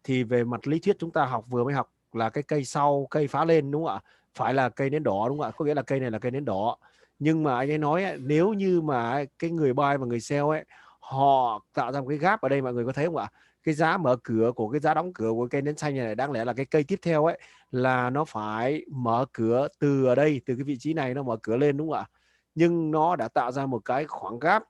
Thì về mặt lý thuyết chúng ta vừa mới học là cái cây sau cây phá lên đúng không ạ? Phải là cây nến đỏ đúng không ạ? Có nghĩa là cây này là cây nến đỏ. Nhưng mà anh ấy nói ấy, nếu như mà cái người buy và người sell ấy họ tạo ra một cái gap ở đây, mọi người có thấy không ạ? Cái giá mở cửa của cái giá đóng cửa của cây nến xanh này đáng lẽ là cái cây tiếp theo ấy là nó phải mở cửa từ ở đây, từ cái vị trí này nó mở cửa lên đúng không ạ? Nhưng nó đã tạo ra một cái khoảng gap.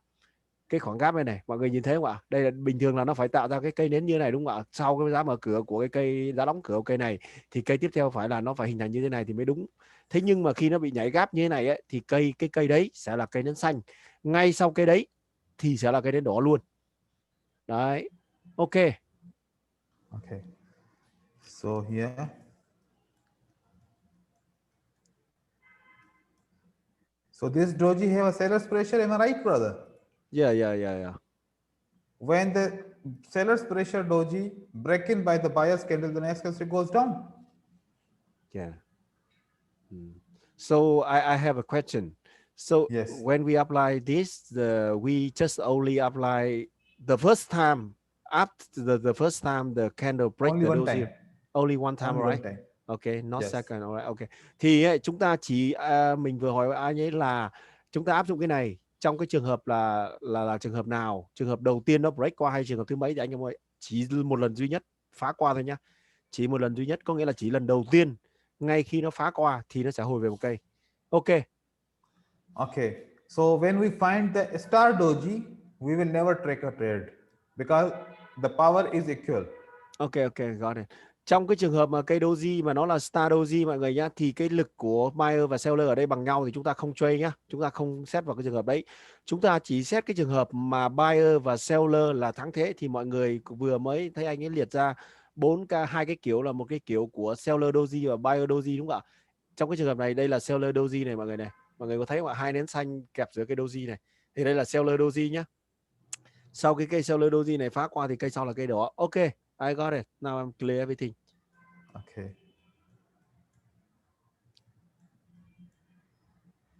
Cái khoảng gap này mọi người nhìn thấy không ạ? Đây là bình thường là nó phải tạo ra cái cây nến như này đúng không ạ? Sau cái giá mở cửa của cái cây, giá đóng cửa của cây này thì cây tiếp theo phải là nó phải hình thành như thế này thì mới đúng. Thế nhưng mà khi nó bị nhảy gap như thế này ấy, thì cái cây đấy sẽ là cây nến xanh, ngay sau cây đấy thì sẽ là cây nến đỏ luôn. Đấy. Ok. Okay. So here. So this doji have a seller's pressure, am I right, brother? Yeah. When the seller's pressure doji breaking by the buyer's candle, the next candle goes down. Yeah. So I have a question. So yes, when we apply this, we just only apply the first time after the first time the candle break only the one doji. time. Only one time, Only right? one time. Okay, not Yes. second, alright. Okay. Thì chúng ta chỉ mình vừa hỏi anh ấy là chúng ta áp dụng cái này trong cái trường hợp là trường hợp nào? Trường hợp đầu tiên nó break qua hay trường hợp thứ mấy thì anh em ơi? Chỉ một lần duy nhất phá qua thôi nhá. Chỉ một lần duy nhất, có nghĩa là chỉ lần đầu tiên ngay khi nó phá qua thì nó sẽ hồi về một cây. Ok. Okay. So when we find the star doji, we will never track a trade because the power is equal. Ok, got it. Trong cái trường hợp mà cây doji mà nó là star doji mọi người nhá, thì cái lực của buyer và seller ở đây bằng nhau thì chúng ta không trade nhá. Chúng ta không xét vào cái trường hợp đấy. Chúng ta chỉ xét cái trường hợp mà buyer và seller là thắng thế. Thì mọi người vừa mới thấy anh ấy liệt ra hai cái kiểu, là một cái kiểu của seller doji và buyer doji đúng không ạ? Trong cái trường hợp này đây là seller doji này mọi người này. Mọi người có thấy không ạ? Hai nến xanh kẹp giữa cây doji này. Thì đây là seller doji nhá. Sau cái cây seller doji này phá qua thì cây sau là cây đỏ. Ok, I got it. Now I'm clear everything. Okay.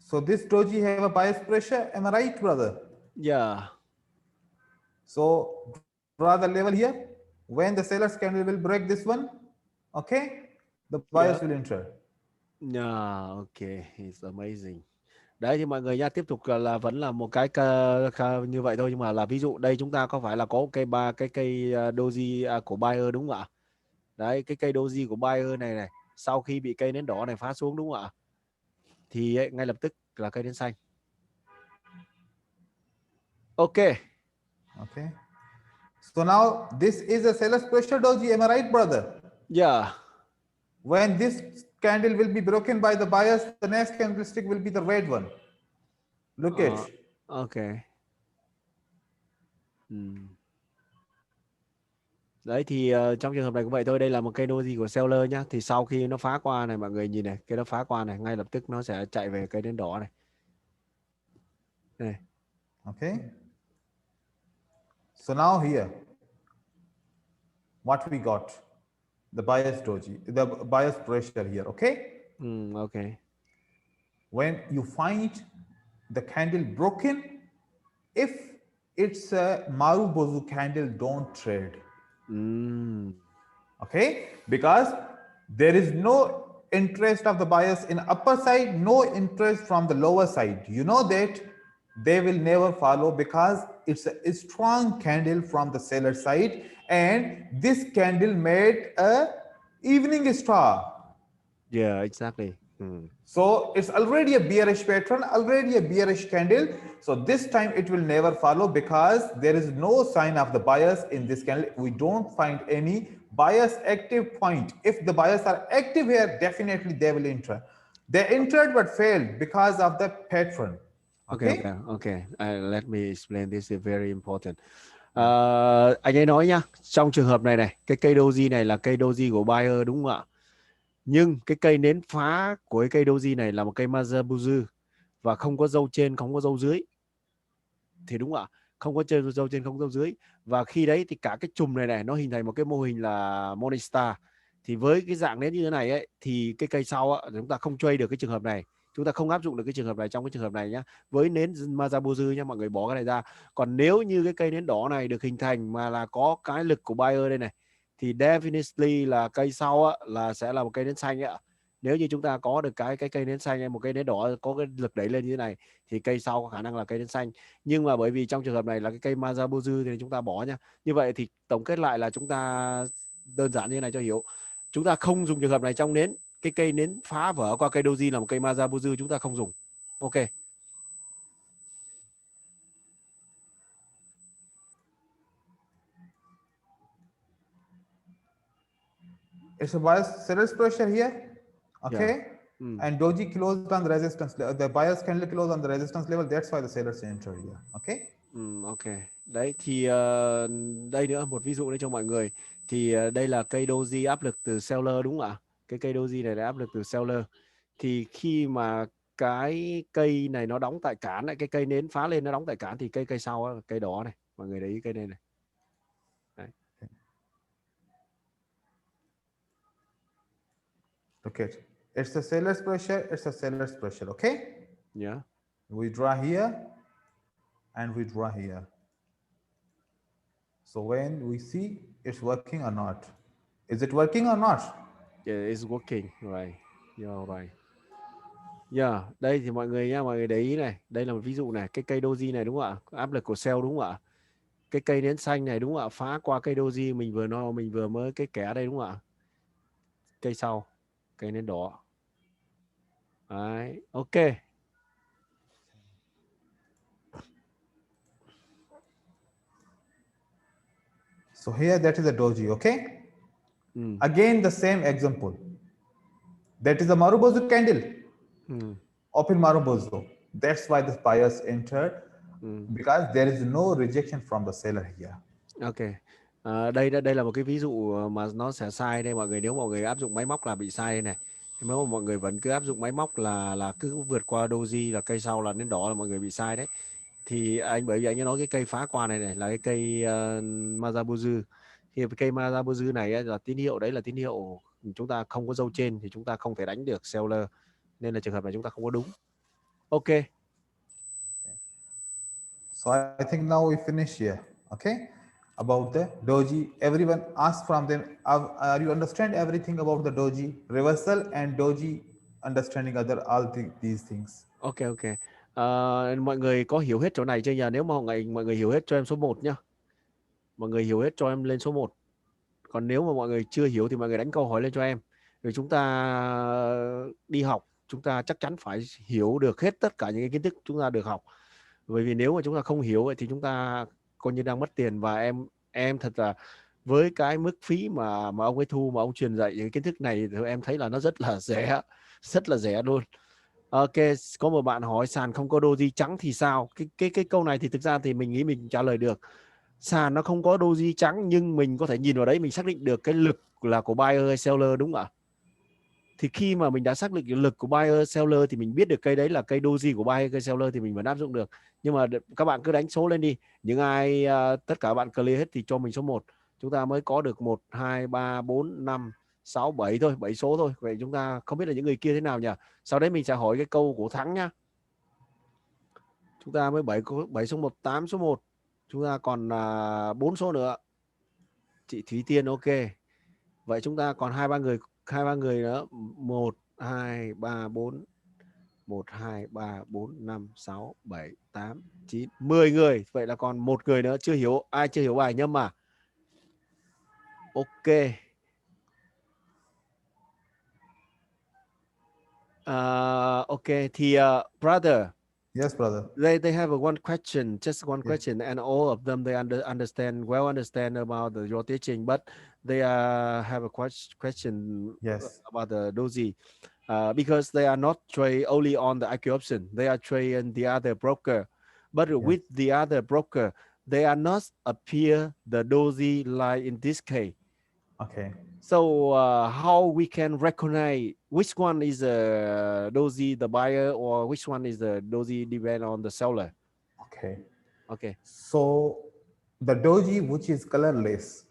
So this doji have a bias pressure, am I right, brother? Yeah. So draw the level here. When the seller's candle will break this one, okay, the bias Yeah. will enter. Yeah, okay, it's amazing. Đấy thì mọi người nha, tiếp tục là vẫn là một cái như vậy thôi, nhưng mà là ví dụ đây chúng ta có phải là có cây doji của buyer đúng không ạ? Đấy, cái cây doji của buyer này này, sau khi bị cây nến đỏ này phá xuống đúng không ạ? Thì ấy, ngay lập tức là cây nến xanh. Ok. Okay. So now this is a seller's pressure doji, am I right, brother? Yeah. When this candle will be broken by the buyers, the next candlestick will be the red one. Look at. Okay. Đấy thì trong trường hợp này cũng vậy thôi, đây là một cây doji của seller nhá. Thì sau khi nó phá qua này, mọi người nhìn này, cái nó phá qua này, ngay lập tức nó sẽ chạy về cây nến đỏ này. Này. Okay. So now here, what we got? The bias doji, the bias pressure here, okay? Okay. When you find the candle broken, if it's a Marubozu candle, don't trade. Okay? Because there is no interest of the buyers in upper side, no interest from the lower side. You know that they will never follow because it's a strong candle from the seller side, and this candle made a evening star. Yeah, exactly. So it's already a bearish pattern, already a bearish candle. So this time it will never follow because there is no sign of the bias in this candle. We don't find any bias active point. If the bias are active here, definitely they will enter. They entered but failed because of the pattern. Okay. Okay. Let me explain, this is very important. Anh ấy nói nhá, trong trường hợp này này, cái cây doji này là cây doji của buyer đúng không ạ? Nhưng cái cây nến phá của cái cây doji này là một cây Mazabuzu và không có dâu trên, không có dâu dưới. Thì đúng ạ, không có dâu trên, không có dâu dưới. Và khi đấy thì cả cái chùm này này nó hình thành một cái mô hình là Morningstar. Thì với cái dạng nến như thế này ấy, thì cái cây sau á, chúng ta không trade được cái trường hợp này. Chúng ta không áp dụng được cái trường hợp này trong cái trường hợp này nhá. Với nến Mazabuzu nhá, mọi người bỏ cái này ra. Còn nếu như cái cây nến đỏ này được hình thành mà là có cái lực của buyer đây này, thì definitely là cây sau á, là sẽ là một cây nến xanh ạ. Nếu như chúng ta có được cái cây nến xanh hay một cây nến đỏ có cái lực đẩy lên như thế này, thì cây sau có khả năng là cây nến xanh. Nhưng mà bởi vì trong trường hợp này là cái cây Mazabuzu thì chúng ta bỏ nha. Như vậy thì tổng kết lại là chúng ta đơn giản như thế này cho hiểu. Chúng ta không dùng trường hợp này trong nến. Cái cây nến phá vỡ qua cây doji là một cây Mazabuzu, chúng ta không dùng. Ok. It's a bias seller's pressure here. Okay. Yeah. And doji closed on the resistance level. The bias candle closed on the resistance level. That's why the sellers enter here. Okay. Ok. Đấy thì đây nữa một ví dụ nữa cho mọi người. Thì đây là cây doji áp lực từ seller đúng không ạ? Cái cây doji này là áp lực từ seller. Thì khi mà cái cây này nó đóng tại cản lại, cái cây nến phá lên nó đóng tại cản, thì cây sau cây đỏ này, mọi người để ý cây này này. Đấy. Okay, it's a seller's pressure, it's a seller's pressure, okay? Yeah. We draw here and we draw here. So when we see it's working or not. Is it working or not? Yeah, it's working, right. Yeah, right. Yeah, đây thì mọi người nha, mọi người để ý này, đây là một ví dụ này, cái cây doji này đúng không ạ? Áp lực của sell đúng không ạ? Cái cây nến xanh này đúng không ạ? Phá qua cây doji mình vừa mới cái kẻ đây đúng không ạ? Cây sau, cây nến đỏ. Đấy, ok. So here that is a doji, okay? Again the same example. That is a Marubozu candle. Open Marubozu. That's why the buyers entered because there is no rejection from the seller here. Ok. Đây là một cái ví dụ mà nó sẽ sai đây mọi người. Nếu mọi người áp dụng máy móc là bị sai đây này. Nếu mà mọi người vẫn cứ áp dụng máy móc là cứ vượt qua doji là cây sau là nến đỏ là mọi người bị sai đấy. Thì bởi vì anh ấy nói cái cây phá qua này này là cái cây Mazabuzu. Thì cái cây Mazabuzu này là tín hiệu, đấy là tín hiệu chúng ta không có dâu trên thì chúng ta không thể đánh được seller, nên là trường hợp này chúng ta không có đúng. Ok. So I think now we finish here. Okay. About the doji, everyone asks from them, are you understand everything about the doji reversal and doji understanding other all these things? Ok. Mọi người có hiểu hết chỗ này chưa nhỉ? Nếu mà mọi người hiểu hết cho em số 1 nhá. Mọi người hiểu hết cho em lên số 1. Còn nếu mà mọi người chưa hiểu thì mọi người đánh câu hỏi lên cho em. Vì chúng ta đi học, chúng ta chắc chắn phải hiểu được hết tất cả những cái kiến thức chúng ta được học. Bởi vì nếu mà chúng ta không hiểu thì chúng ta coi như đang mất tiền. Và em thật là với cái mức phí mà ông ấy thu, mà ông truyền dạy những kiến thức này thì em thấy là nó rất là rẻ luôn. Ok, có một bạn hỏi sàn không có doji trắng thì sao? Cái câu này thì thực ra thì mình nghĩ mình trả lời được. Sàn nó không có doji trắng nhưng mình có thể nhìn vào đấy mình xác định được cái lực là của buyer hay seller, đúng không ạ? Thì khi mà mình đã xác định lực của buyer seller thì mình biết được cây đấy là cây doji của buyer cây seller thì mình vẫn áp dụng được. Nhưng mà các bạn cứ đánh số lên đi. Những ai tất cả các bạn clear hết thì cho mình số 1. Chúng ta mới có được 1 2 3 4 5 6 7 thôi, 7 số thôi. Vậy chúng ta không biết là những người kia thế nào nhỉ? Sau đấy mình sẽ hỏi cái câu của Thắng nhá. Chúng ta mới 7 số 1, 8 số 1. Chúng ta còn 4 số nữa. Chị Thúy Tiên ok. Vậy chúng ta còn hai ba người nữa. 1 2 3 4 1 2 3 4 5 6 7 8 9 10 người. Vậy là còn một người nữa chưa hiểu. Ai chưa hiểu bài Nhâm à? Ok. Ok thì brother. Yes, brother. They have one question, just one question, and all of them they understand about your teaching, but they have a question Yes. about the doji, because they are not trade only on the IQ option, they are trade in the other broker, but with the other broker they are not appear the doji like in this case. Okay. So how we can recognize which one is a doji, the buyer, or which one is the doji depend on the seller? Okay. So the doji which is colorless,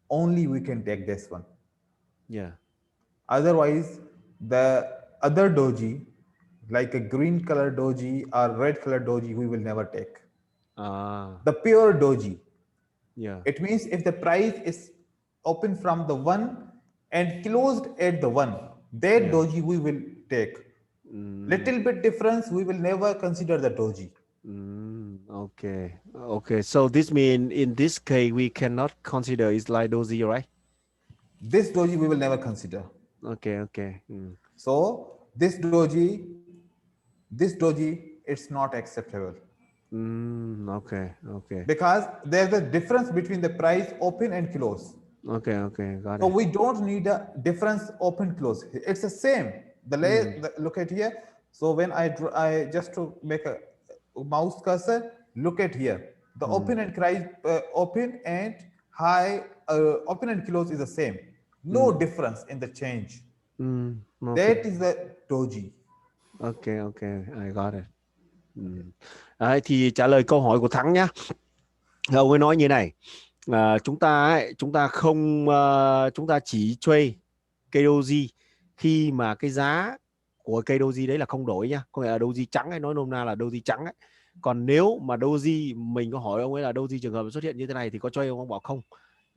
only we can take this one. Otherwise, the other doji, like a green color doji or red color doji, we will never take. The pure doji. It means if the price is open from the 1 and closed at the 1, that doji we will take. Little bit difference, we will never consider the doji. Okay. So this means in this case we cannot consider it's like doji, right? This doji we will never consider. Okay. So this doji, it's not acceptable. Okay. Because there's a difference between the price open and close. Okay, got So it. we don't need a difference open close. It's the same. Look at here. So when I just to make a mouse cursor, look at here. The open and open and high open and close is the same. No difference in the change. Okay. That is the doji. Okay, I got it. Đấy, thì trả lời câu hỏi của Thắng nhá. Ông ấy nói như này, chúng ta chỉ trade cây doji khi mà cái giá của cây doji đấy là không đổi nhá, có nghĩa là doji trắng ấy, nói nôm na là doji trắng ấy. Còn nếu mà doji, mình có hỏi ông ấy là doji trường hợp xuất hiện như thế này thì có trade, ông bảo không,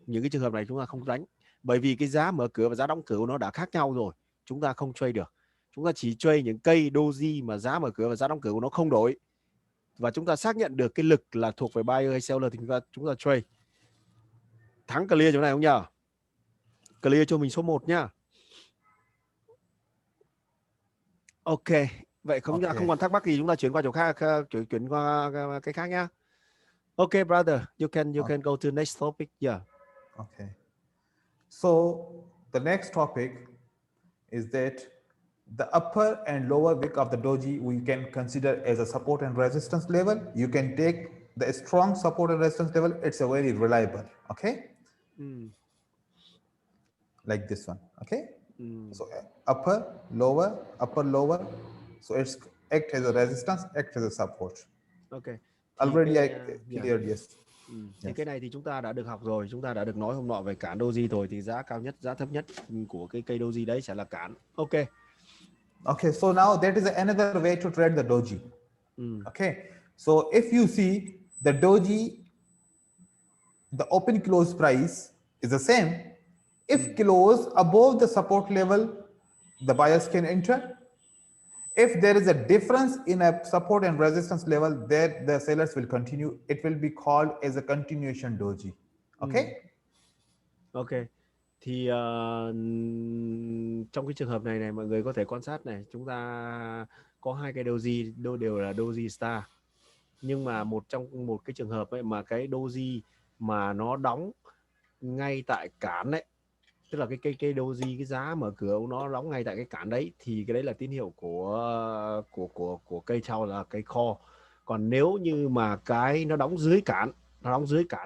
những cái trường hợp này chúng ta không đánh, bởi vì cái giá mở cửa và giá đóng cửa của nó đã khác nhau rồi, chúng ta không trade được. Chúng ta chỉ trade những cây doji mà giá mở cửa và giá đóng cửa của nó không đổi, và chúng ta xác nhận được cái lực là thuộc về buyer hay seller thì chúng ta trade. Thắng clear chỗ này không nhờ? Clear cho mình số 1 nhá. Ok, vậy không còn thắc mắc gì, chúng ta chuyển qua chỗ khác, chuyển qua cái khác nhá. Ok brother, you can go to next topic. Okay. So the next topic is that the upper and lower wick of the doji we can consider as a support and resistance level. You can take the strong support and resistance level. It's a very reliable. Okay. Like this one. Okay. So upper, lower. So it's act as a resistance, act as a support. Okay. Already I cleared, yes. Thì cái này thì chúng ta đã được học rồi, chúng ta đã được nói hôm nọ về cản doji rồi, thì giá cao nhất, giá thấp nhất của cái cây doji đấy sẽ là cản. Ok. Okay, so now that is another way to trade the doji. Okay, so if you see the doji, the open close price is the same. If close above the support level, the buyers can enter. If there is a difference in a support and resistance level, there the sellers will continue. It will be called as a continuation doji. Okay. Ok. Thì trong cái trường hợp này này mọi người có thể quan sát này, chúng ta có hai cái doji đều là doji star. Nhưng mà một cái trường hợp ấy mà cái doji mà nó đóng ngay tại cản đấy, tức là cái doji, cái giá mở cửa nó đóng ngay tại cái cản đấy, thì cái đấy là tín hiệu của cây sau là cây call. Còn nếu như mà cái nó đóng dưới cản,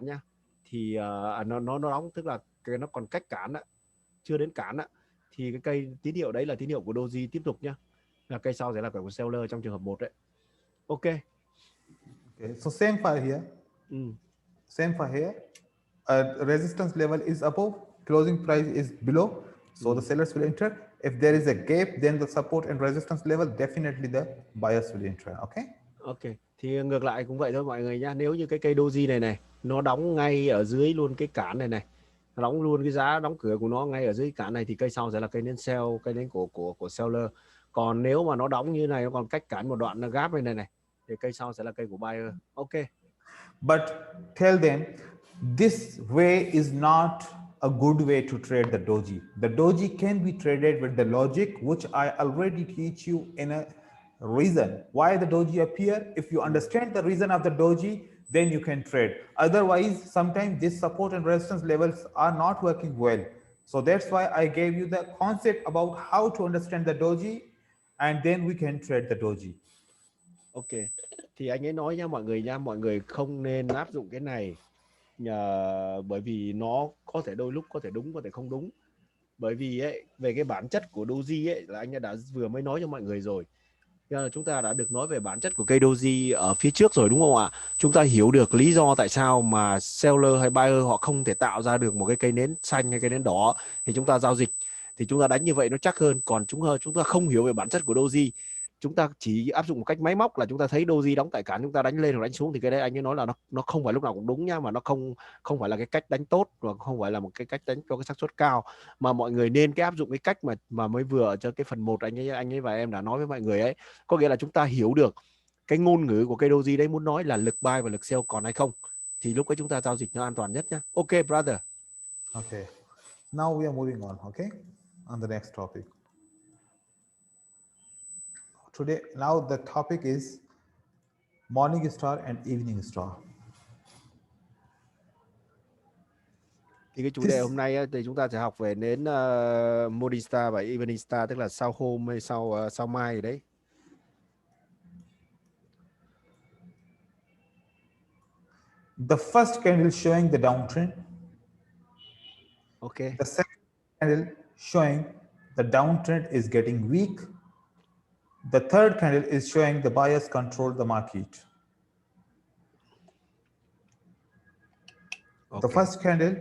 nhá, thì nó đóng, tức là cái nó còn cách cản đó, chưa đến cản đó, thì cái cây tín hiệu đấy là tín hiệu của doji tiếp tục nhá, là cây sau sẽ là của seller trong trường hợp 1 đấy. Ok. Okay, so same for here. Same for here. Resistance level is above, closing price is below, so the sellers will enter. If there is a gap, then the support and resistance level, definitely the buyers will enter. Okay. Ok, thì ngược lại cũng vậy thôi mọi người nhá. Nếu như cái cây doji này nó đóng ngay ở dưới luôn cái cản này, nó đóng luôn cái giá đóng cửa của nó ngay ở dưới cản này, thì cây sau sẽ là cây nến sell, cây nến của seller. Còn nếu mà nó đóng như này, nó còn cách cản một đoạn, nó gap này, thì cây sau sẽ là cây của buyer. Ok. But tell them this way is not a good way to trade the doji. The doji can be traded with the logic which I already teach you in a reason why the doji appear. If you understand the reason of the doji, then you can trade. Otherwise, sometimes this support and resistance levels are not working well. So that's why I gave you the concept about how to understand the doji, and then we can trade the doji. Ok, thì anh ấy nói nha mọi người không nên áp dụng cái này, bởi vì nó có thể đôi lúc có thể đúng, có thể không đúng. Bởi vì ấy, về cái bản chất của doji ấy là anh đã vừa mới nói cho mọi người rồi. Chúng ta đã được nói về bản chất của cây doji ở phía trước rồi đúng không ạ? Chúng ta hiểu được lý do tại sao mà seller hay buyer họ không thể tạo ra được một cái cây nến xanh hay cây nến đỏ, thì chúng ta giao dịch thì chúng ta đánh như vậy nó chắc hơn. Còn chúng ta không hiểu về bản chất của doji, chúng ta chỉ áp dụng một cách máy móc là chúng ta thấy doji đóng tại cản, chúng ta đánh lên hoặc đánh xuống, thì cái đấy anh ấy nói là nó không phải lúc nào cũng đúng nhá, mà nó không phải là cái cách đánh tốt, và không phải là một cái cách đánh cho cái xác suất cao. Mà mọi người nên áp dụng cái cách mà mới vừa ở cho cái phần 1 anh ấy và em đã nói với mọi người ấy, có nghĩa là chúng ta hiểu được cái ngôn ngữ của cây doji đấy muốn nói là lực buy và lực sell còn hay không, thì lúc ấy chúng ta giao dịch nó an toàn nhất nhá. Ok brother. Okay, now we are moving on. Okay, on the next topic. Today, now the topic is morning star and evening star. Thì cái chủ đề hôm nay ấy, thì chúng ta sẽ học về nến morning star và evening star, tức là sau hôm hay sau mai đấy. The first candle showing the downtrend. Okay. The second candle showing the downtrend is getting weak. The third candle is showing the buyers control the market. Okay. The first candle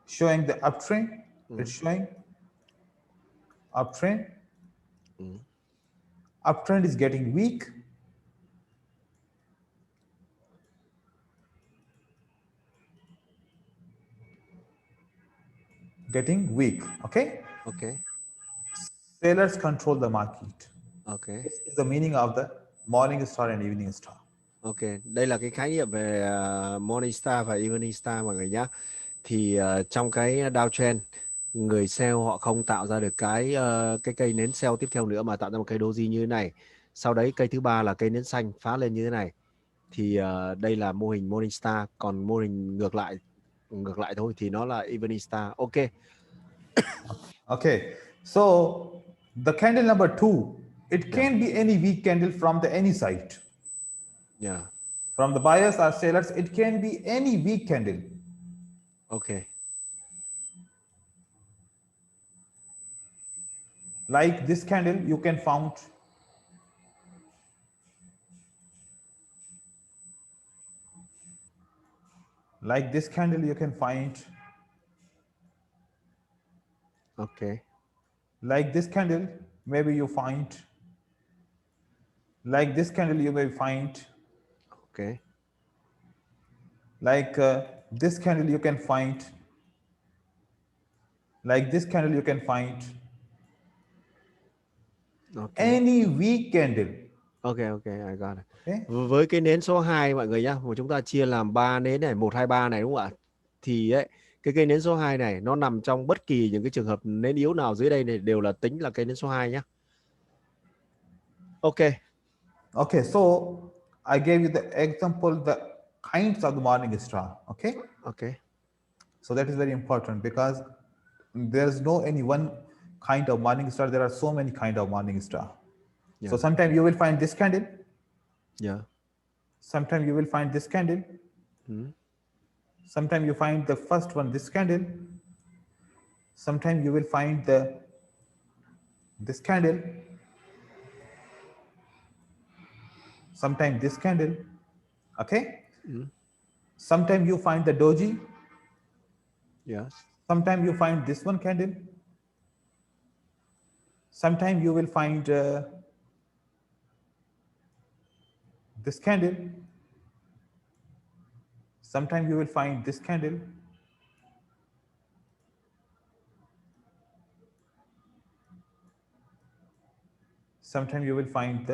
showing the uptrend, it's showing uptrend. Uptrend is getting weak. Getting weak. Okay. Okay. Sellers control the market. Okay. This is the meaning of the morning star and evening star. Ok, đây là cái khái niệm về morning star và evening star mọi người nhé. Thì trong cái downtrend, người sell họ không tạo ra được cái cây nến sell tiếp theo nữa, mà tạo ra một cây doji như thế này. Sau đấy cây thứ ba là cây nến xanh phá lên như thế này. Thì đây là mô hình morning star. Còn mô hình ngược lại thôi thì nó là evening star. Ok. Okay, so the candle number 2, it can be any weak candle from the any side. Yeah. From the buyers or sellers, it can be any weak candle. Okay. Like this candle, you can find like this candle you can find. Okay. Like this candle, maybe you find Like this candle you may find. Okay. Like this candle you can find. Like this candle you can find. Okay. Any weak candle. Okay, I got it. Okay. Với cái nến số 2 mọi người nhá, mà chúng ta chia làm 3 nến này, 1 2 3 này đúng không ạ? Thì ấy, cái cây nến số 2 này nó nằm trong bất kỳ những cái trường hợp nến yếu nào dưới đây này đều là tính là cây nến số 2 nhá. Okay. Okay, so I gave you the example, the kinds of the morning star. Okay. Okay. So that is very important because there's no any one kind of morning star. There are so many kind of morning star. Yeah. So sometimes you will find this candle. Yeah. Sometimes you will find this candle. Sometimes you find the first one, this candle. Sometimes you will find this candle. Sometimes this candle. Okay. Sometimes you find the doji. Yes. Sometimes you find this one candle. Sometimes you will find this candle. Sometimes you will find this candle. Sometimes you will find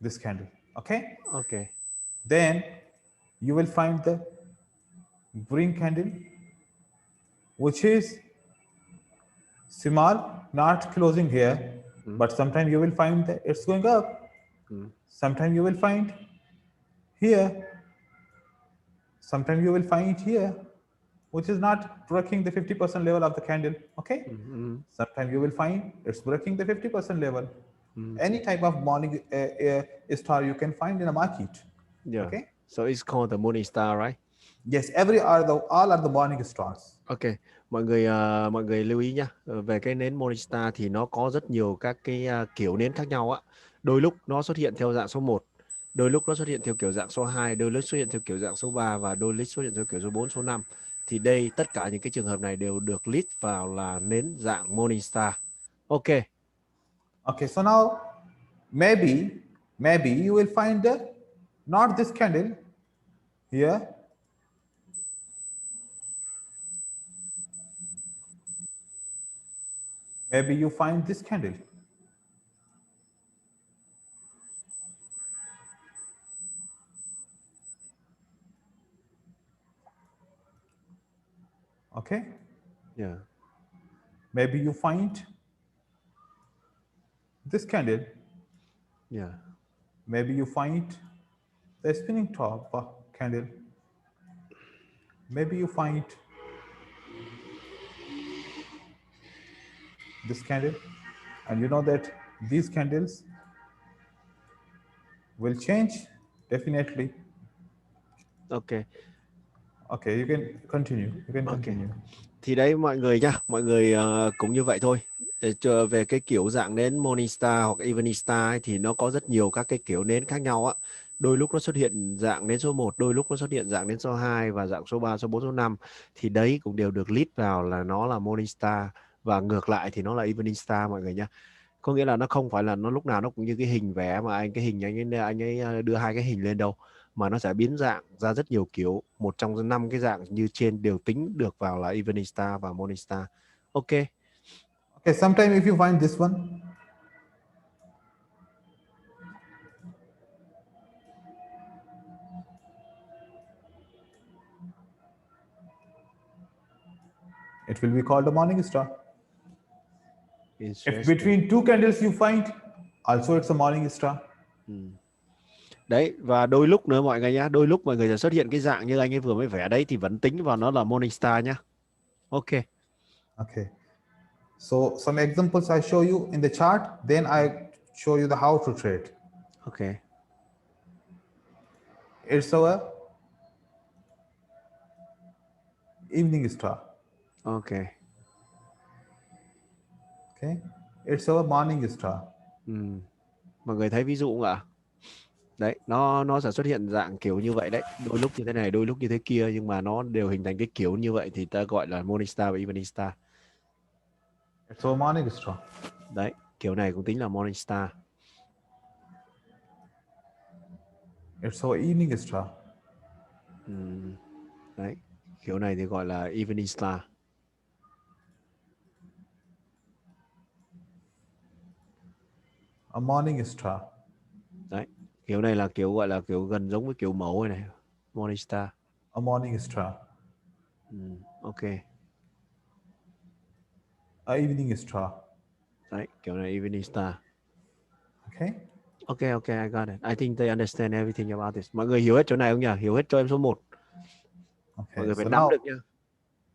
this candle. Okay. Okay. Then you will find the green candle, which is small, not closing here, but sometimes you will find that it's going up. Sometimes you will find here. Sometimes you will find here, which is not breaking the 50% level of the candle. Okay. Sometimes you will find it's breaking the 50% level. Any type of morning star you can find in a market. Yeah. Okay. So it's called the morning star, right? Yes, all are the morning stars. Okay, mọi người lưu ý nhá. Về cái nến morning star thì nó có rất nhiều các cái kiểu nến khác nhau á. Đôi lúc nó xuất hiện theo dạng số 1, đôi lúc nó xuất hiện theo kiểu dạng số 2, đôi lúc xuất hiện theo kiểu dạng số 3 và đôi lúc xuất hiện theo kiểu số 4, số 5. Thì đây tất cả những cái trường hợp này đều được list vào là nến dạng morning star. Okay. Okay, so now maybe you will find not this candle here. Maybe you find this candle. Okay. Yeah. Maybe you find this candle. Yeah. Maybe you find the spinning top candle. Maybe you find this candle, and you know that these candles will change definitely. Okay. Okay, you can continue. You can Okay. continue. Thì đấy mọi người nhá, mọi người cũng như vậy thôi. Để về cái kiểu dạng nến morning star hoặc evening star ấy, thì nó có rất nhiều các cái kiểu nến khác nhau á. Đôi lúc nó xuất hiện dạng nến số 1, đôi lúc nó xuất hiện dạng nến số 2 và dạng số 3, số 4, số 5. Thì đấy cũng đều được list vào là nó là morning star, và ngược lại thì nó là evening star mọi người nhá. Có nghĩa là nó không phải là nó lúc nào nó cũng như cái hình vẽ mà cái hình anh ấy đưa 2 cái hình lên đâu, mà nó sẽ biến dạng ra rất nhiều kiểu. Một trong 5 cái dạng như trên đều tính được vào là evening star và morning star. Ok. Okay, sometimes if you find this one, it will be called a morning star. If between two candles you find, also it's a morning star. Đấy, và đôi lúc nữa mọi người nhá, đôi lúc mọi người sẽ xuất hiện cái dạng như anh ấy vừa mới vẽ đấy thì vẫn tính vào nó là morning star nhá. Ok. Okay. So some examples I show you in the chart, then I show you the how to trade. Okay. It's our evening star. Okay. Okay. It's our morning star. Mọi người thấy ví dụ không ạ? Đấy, nó sẽ xuất hiện dạng kiểu như vậy đấy, đôi lúc như thế này, đôi lúc như thế kia, nhưng mà nó đều hình thành cái kiểu như vậy thì ta gọi là morning star và evening star. It's our morning star. Đấy, kiểu này cũng tính là morning star. It's our evening star. Đấy, kiểu này thì gọi là evening star. A morning star. Đấy, kiểu này là kiểu gọi là kiểu gần giống với kiểu mẫu này, morning star. A morning star. Ok. A evening star. Đấy, kiểu này evening star. Okay. Okay, I got it. I think they understand everything about this. Mọi người hiểu hết chỗ này không nhỉ? Hiểu hết cho em số 1. Mọi Okay. người phải So nắm now được nhá.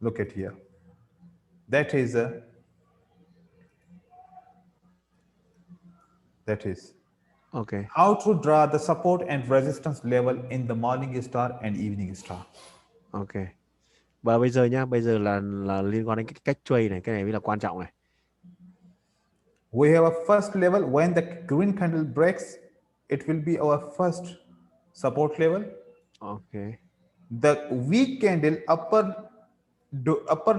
look at here. That is Okay. how to draw the support and resistance level in the morning star and evening star. Okay. Và bây giờ nhá, bây giờ là liên quan đến cái cách trade này, cái này mới là quan trọng này. We have a first level. When the green candle breaks, it will be our first support level. Okay. The weak candle upper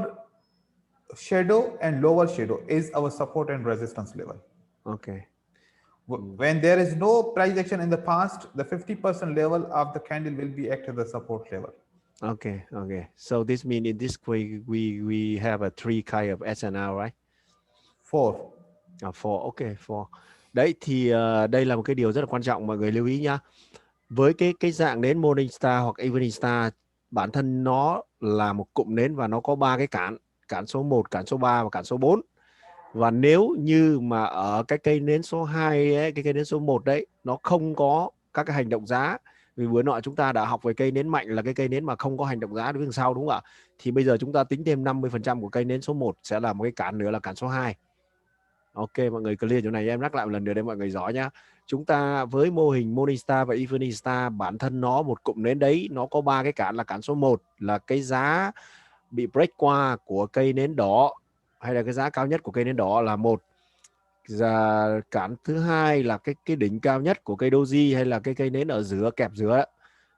shadow and lower shadow is our support and resistance level. Okay. When there is no price action in the past, the 50% level of the candle will be act as the support level. Okay. So this means in this way we have a 3 kind of SNL, right? 4. Four. Okay, four. Đấy thì đây là một cái điều rất là quan trọng, mọi người lưu ý nhá. Với cái dạng nến morning star hoặc evening star, bản thân nó là một cụm nến và nó có 3 cái cản số 1, cản số 3 và cản số 4. Và nếu như mà ở cái cây nến số 2 ấy, cái cây nến số 1 đấy, nó không có các cái hành động giá, vì bữa nọ chúng ta đã học về cây nến mạnh là cái cây nến mà không có hành động giá đứng đằng sau, đúng không ạ? Thì bây giờ chúng ta tính thêm 50% của cây nến số 1 sẽ là một cái cản nữa là cản số 2. Ok, mọi người clear chỗ này, em nhắc lại một lần nữa để mọi người rõ nhá. Chúng ta với mô hình morning star và evening star, bản thân nó một cụm nến đấy, nó có 3 cái cản, là cản số 1 là cái giá bị break qua của cây nến đỏ hay là cái giá cao nhất của cây nến đỏ là 1. Và cản thứ hai là cái đỉnh cao nhất của cây doji hay là cái cây nến ở giữa, kẹp giữa.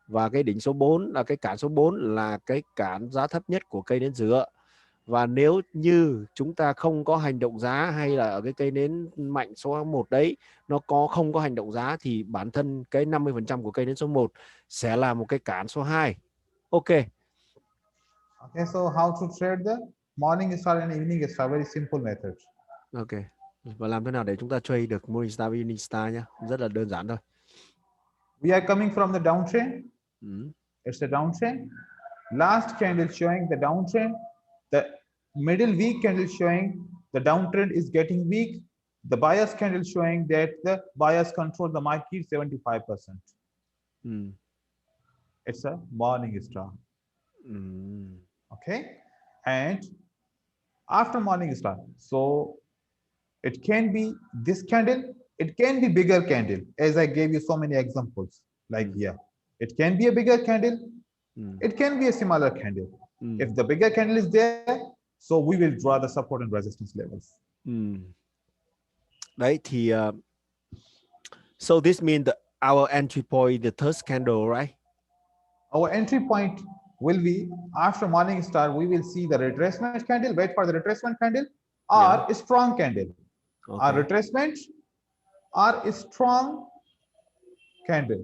Và cái đỉnh số 4 là cái cản số 4 là cái cản giá thấp nhất của cây nến giữa. Và nếu như chúng ta không có hành động giá hay là ở cái cây nến mạnh số 1 đấy, nó không có hành động giá, thì bản thân cái 50% của cây nến số 1 sẽ là một cái cản số 2. Ok. Okay, so how to trade the morning star and evening star? Very simple method. Ok. Và làm thế nào để chúng ta trade được morning star, evening star nhá? Rất là đơn giản thôi. We are coming from the downtrend. It's a downtrend. Last candle showing the downtrend. The middle week candle showing the downtrend is getting weak. The bias candle showing that the bias control the market 75%. It's a morning star. Okay, and after morning star, so it can be this candle, it can be bigger candle, as I gave you so many examples, like here. It can be a bigger candle, it can be a smaller candle. If the bigger candle is there, so we will draw the support and resistance levels. Đấy thì so this means that our entry point, the third candle, right? Our entry point will be after morning star. We will see the retracement candle, wait for the retracement candle, or a strong candle. Or retracement or a strong candle.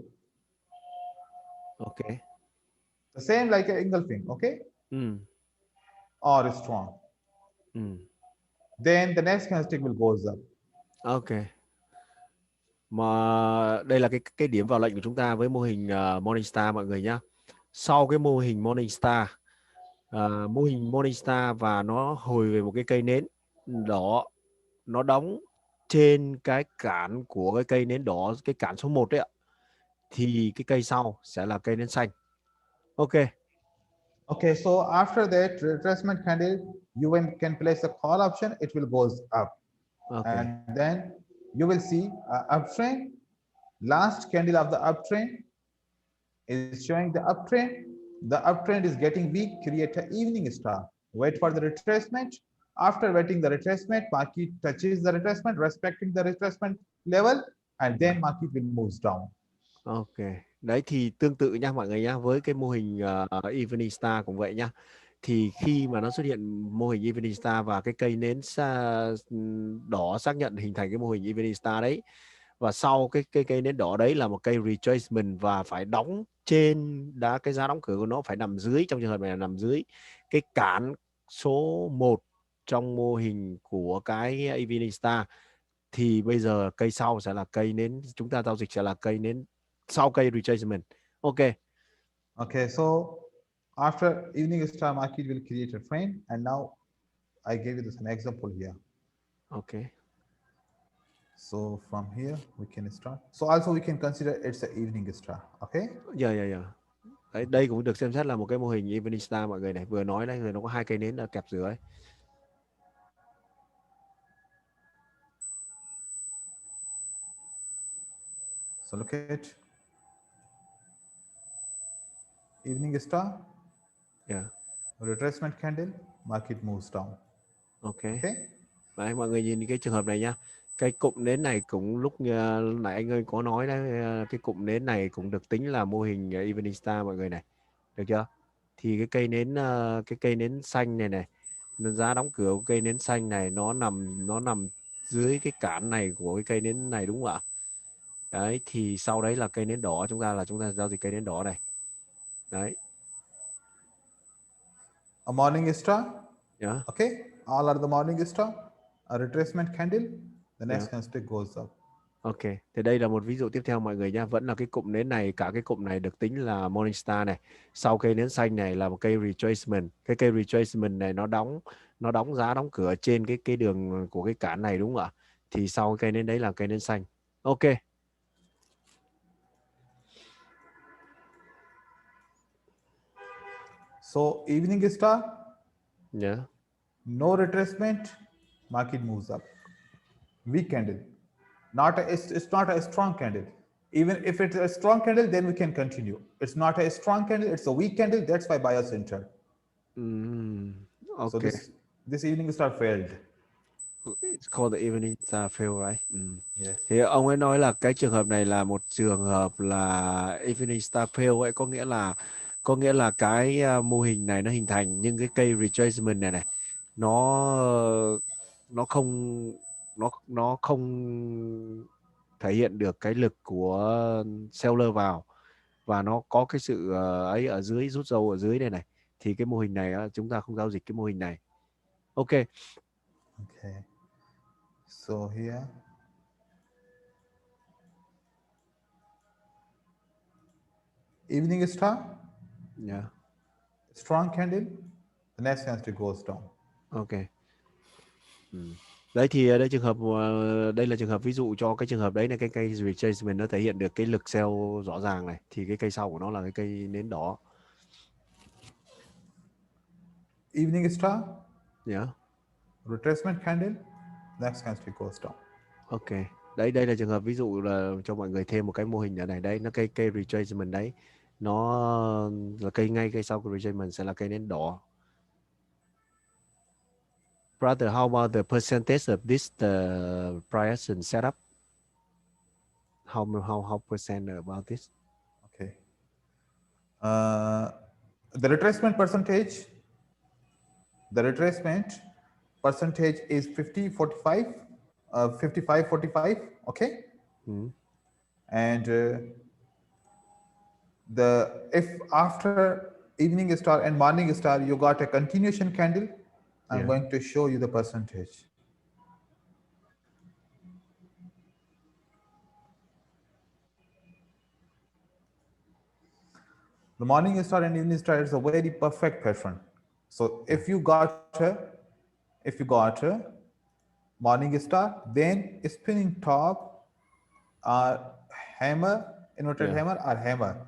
Okay. The same like an engulfing, okay? Or strong. Then the next candlestick will goes up. Ok. Mà đây là cái điểm vào lệnh của chúng ta với mô hình morning star, mọi người nhá. Sau cái mô hình morning star, và nó hồi về một cái cây nến đỏ, nó đóng trên cái cản của cái cây nến đỏ, cái cản số 1 đấy ạ, thì cái cây sau sẽ là cây nến xanh. Ok. Okay, so after that retracement candle, you can place a call option, it will goes up. Okay. And then you will see uptrend. Last candle of the uptrend is showing the uptrend. The uptrend is getting weak, create an evening star. Wait for the retracement. After waiting the retracement, market touches the retracement, respecting the retracement level, and then market will move down. Ok. Đấy thì tương tự nha mọi người nhá, với cái mô hình evening star cũng vậy nhá. thì khi mà nó xuất hiện mô hình evening star và cái cây nến đỏ xác nhận hình thành cái mô hình evening star đấy, và sau cái cây nến đỏ đấy là một cây retracement và phải đóng trên cái giá đóng cửa của nó phải nằm dưới, trong trường hợp này là nằm dưới cái cản số 1 trong mô hình của cái evening star, thì bây giờ cây sau sẽ là cây nến, chúng ta giao dịch sẽ là cây nến sau cây retracement. Ok. Okay, so after evening star, market will create a trend, and now I gave you an example here. Okay. So from here we can start. So also we can consider it's an evening star. Okay. Yeah. Đấy, đây cũng được xem xét là một cái mô hình evening star mọi người này. Vừa nói đấy, rồi nó có hai cây nến là kẹp giữa ấy. So look at evening star. Yeah. Retracement candle, market moves down. Okay. Okay. Đấy, mọi người nhìn cái trường hợp này nhá. Cái cụm nến này cũng lúc nãy anh ơi có nói đấy, cái cụm nến này cũng được tính là mô hình evening star mọi người này. Được chưa? Thì cái cây nến xanh này, giá đóng cửa của cây nến xanh này nó nằm dưới cái cản này của cái cây nến này, đúng không ạ? Đấy, thì sau đấy là cây nến đỏ, chúng ta giao dịch cây nến đỏ này. Đấy. A morning star. Yeah. Okay, all are the morning star. A retracement candle, the next Yeah. candlestick goes up. Ok, thì đây là một ví dụ tiếp theo mọi người nhá. Vẫn là cái cụm nến này, cả cái cụm này được tính là morning star này. Sau cây nến xanh này là một cây retracement. Cái cây retracement này nó đóng giá đóng cửa trên cái đường của cái cản này, đúng không ạ? Thì sau cây nến đấy là cây nến xanh. Ok. So evening star. Yeah. No retracement, market moves up. Weak candle. It's not a strong candle. Even if it's a strong candle, then we can continue. It's not a strong candle, it's a weak candle. That's why buyers entered. Okay. So this evening star failed. It's called the evening star fail, right? Yes. Thì ông ấy nói là cái trường hợp này là một trường hợp là evening star fail ấy, có nghĩa là cái mô hình này nó hình thành nhưng cái cây retracement này nó không thể hiện được cái lực của seller vào, và nó có cái sự ấy ở dưới, rút dâu ở dưới này, thì cái mô hình này chúng ta không giao dịch cái mô hình này. Ok. Okay. So here. Evening star. Yeah. Strong candle. The next candle goes down. Ok. Đấy thì đây đây là trường hợp ví dụ cho cái trường hợp đấy, là cái cây retracement nó thể hiện được cái lực sell rõ ràng này, thì cái cây sau của nó là cái cây nến đỏ. Evening star. Yeah. Retracement candle. Next candle goes down. Ok. Đây là trường hợp ví dụ là cho mọi người thêm một cái mô hình ở này. Đây nó cây retracement đấy, nó là cây sau của retracement sẽ là cây nến đỏ. Brother, how about the percentage of this price and setup? How percent about this? Okay. The retracement percentage. The retracement percentage is 50-45, 55-45. Okay. And if after evening star and morning star you got a continuation candle, I'm going to show you the percentage. The morning star and evening star is a very perfect pattern. So if you got a morning star, then spinning top, hammer, inverted hammer, or hammer.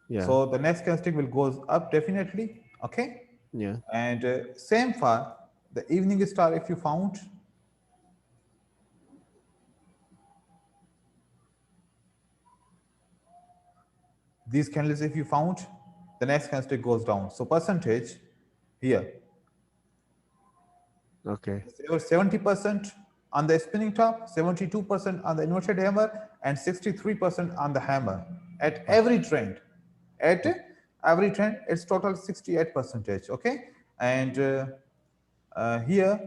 Yeah. So the next candlestick will goes up definitely. Okay. Yeah. And same for the evening star. If you found, these candles, if you found, the next candlestick goes down. So percentage here. Okay. 70% on the spinning top, 72% on the inverted hammer, and 63% on the hammer. At every trend, it's total 68%. Okay, And here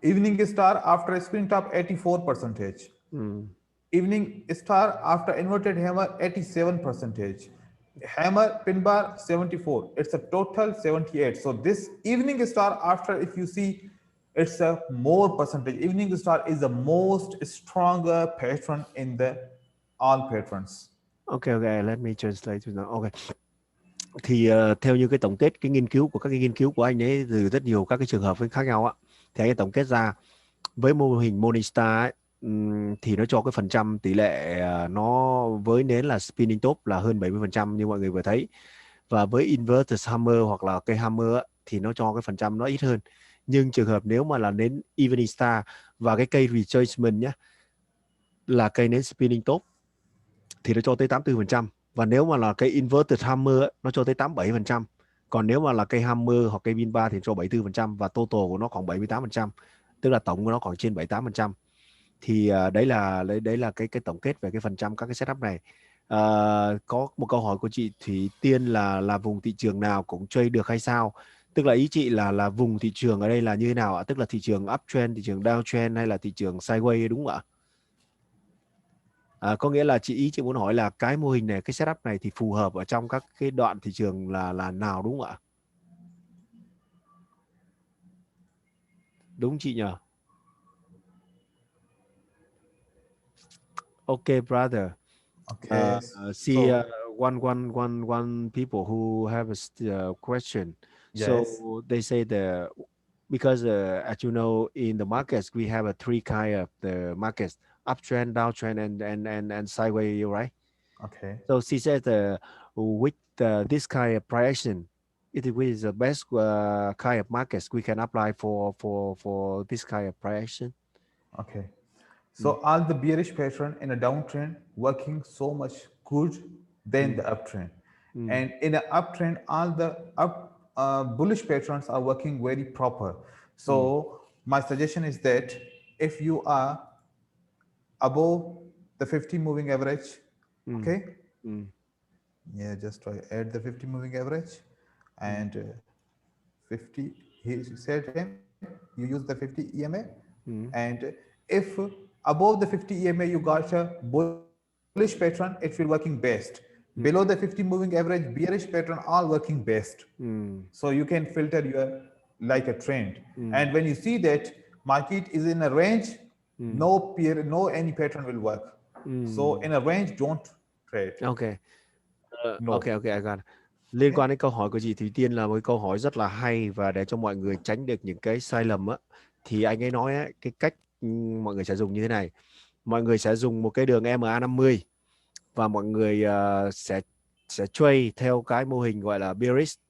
evening star after screen top 84%. Evening star after inverted hammer 87%. Hammer pin bar 74. It's a total 78. So this evening star after, if you see, it's a more percentage. Evening star is the most stronger patron in the all patrons. Okay, let me translate to now. Okay. Thì theo như cái tổng kết cái nghiên cứu của các cái nghiên cứu của anh ấy từ rất nhiều các cái trường hợp khác nhau á, thì anh ấy tổng kết ra với mô hình Morningstar ấy, thì nó cho cái phần trăm tỷ lệ nó với nến là spinning top là hơn 70% như mọi người vừa thấy, và với inverted hammer hoặc là cây hammer á, thì nó cho cái phần trăm nó ít hơn. Nhưng trường hợp nếu mà là nến evening star và cái cây retracement nhé, là cây nến spinning top thì nó cho tới 84%, và nếu mà là cây inverted hammer ấy, nó cho tới 87%. Còn nếu mà là cây hammer hoặc cây pin bar thì cho 74%, và total của nó khoảng 78%, tức là tổng của nó khoảng trên 78%. Thì đấy là cái tổng kết về cái phần trăm các cái setup này. Có một câu hỏi của chị Thủy Tiên là vùng thị trường nào cũng trade được hay sao? Tức là ý chị là vùng thị trường ở đây là như thế nào ạ? Tức là thị trường uptrend, thị trường downtrend hay là thị trường sideways, đúng không ạ? Có nghĩa là ý chị muốn hỏi là cái mô hình này, cái setup này thì phù hợp ở trong các cái đoạn thị trường là nào, đúng không ạ? Đúng chị nhỉ? Okay, brother. Okay. See, one people who have a question. Yes. So they say because as you know, in the markets we have a three kind of the markets: uptrend, downtrend, and sideways, right? Okay. So she said with this kind of pricing, it is the best kind of markets we can apply for this kind of pricing. Okay. So all the bearish pattern in a downtrend working so much good than the uptrend. And in an uptrend, all the bullish patrons are working very proper. So my suggestion is that if you are above the 50 moving average, okay, yeah, just try add the 50 moving average and 50. He said him, you use the 50 EMA, and if above the 50 EMA you got a bullish pattern, it will working best. Below the 50 moving average, bearish pattern, all working best. So you can filter your like a trend. And when you see that market is in a range, no any pattern will work. So in a range, don't trade. Okay. No. Okay, I got it. Liên quan đến câu hỏi của chị Thủy Tiên là một câu hỏi rất là hay, và để cho mọi người tránh được những cái sai lầm á, thì anh ấy nói á, cái cách mọi người sẽ dùng như thế này. Mọi người sẽ dùng một cái đường MA50 và mọi người sẽ trade theo cái mô hình gọi là bearish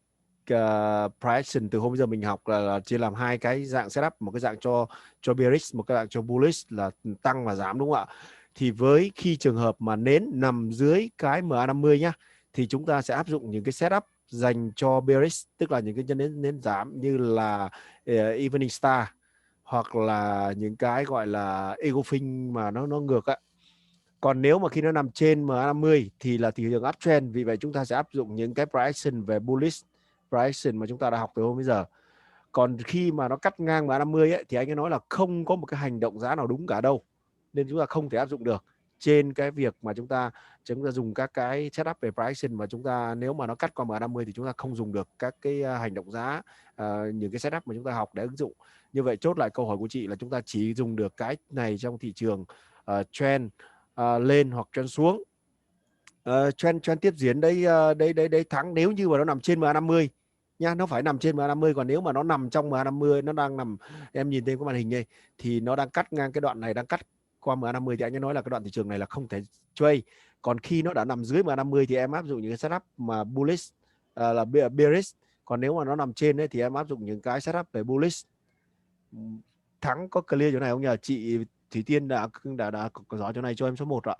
pricing. Từ hôm giờ mình học là chia làm hai cái dạng setup, một cái dạng cho bearish, một cái dạng cho bullish là tăng và giảm, đúng không ạ? Thì với khi trường hợp mà nến nằm dưới cái MA50 nhá, thì chúng ta sẽ áp dụng những cái setup dành cho bearish, tức là những cái chân nến giảm như là evening star, hoặc là những cái gọi là engulfing mà nó ngược á. Còn nếu mà khi nó nằm trên MA50 thì là thị trường uptrend, vì vậy chúng ta sẽ áp dụng những cái pricing về bullish pricing mà chúng ta đã học từ hôm bây giờ. Còn khi mà nó cắt ngang MA50 ấy, thì anh ấy nói là không có một cái hành động giá nào đúng cả đâu, nên chúng ta không thể áp dụng được trên cái việc mà chúng ta dùng các cái setup về pricing, mà chúng ta nếu mà nó cắt qua MA50 thì chúng ta không dùng được các cái hành động giá, những cái setup mà chúng ta học để ứng dụng. Như vậy chốt lại câu hỏi của chị là chúng ta chỉ dùng được cái này trong thị trường trend lên hoặc trend xuống. Trend tiếp diễn đây thắng nếu như mà nó nằm trên MA50 nha, nó phải nằm trên MA50. Còn nếu mà nó nằm trong MA50, nó đang nằm, em nhìn thấy cái màn hình này, thì nó đang cắt ngang cái đoạn này, đang cắt qua MA50, thì anh ấy nói là cái đoạn thị trường này là không thể trade. Còn khi nó đã nằm dưới MA50 thì em áp dụng những cái setup mà bullish là bearish. Còn nếu mà nó nằm trên ấy, thì em áp dụng những cái setup về bullish. Thắng có clear chỗ này không nhờ? Chị Thủy Tiên đã có rõ chỗ này cho em số 1 ạ.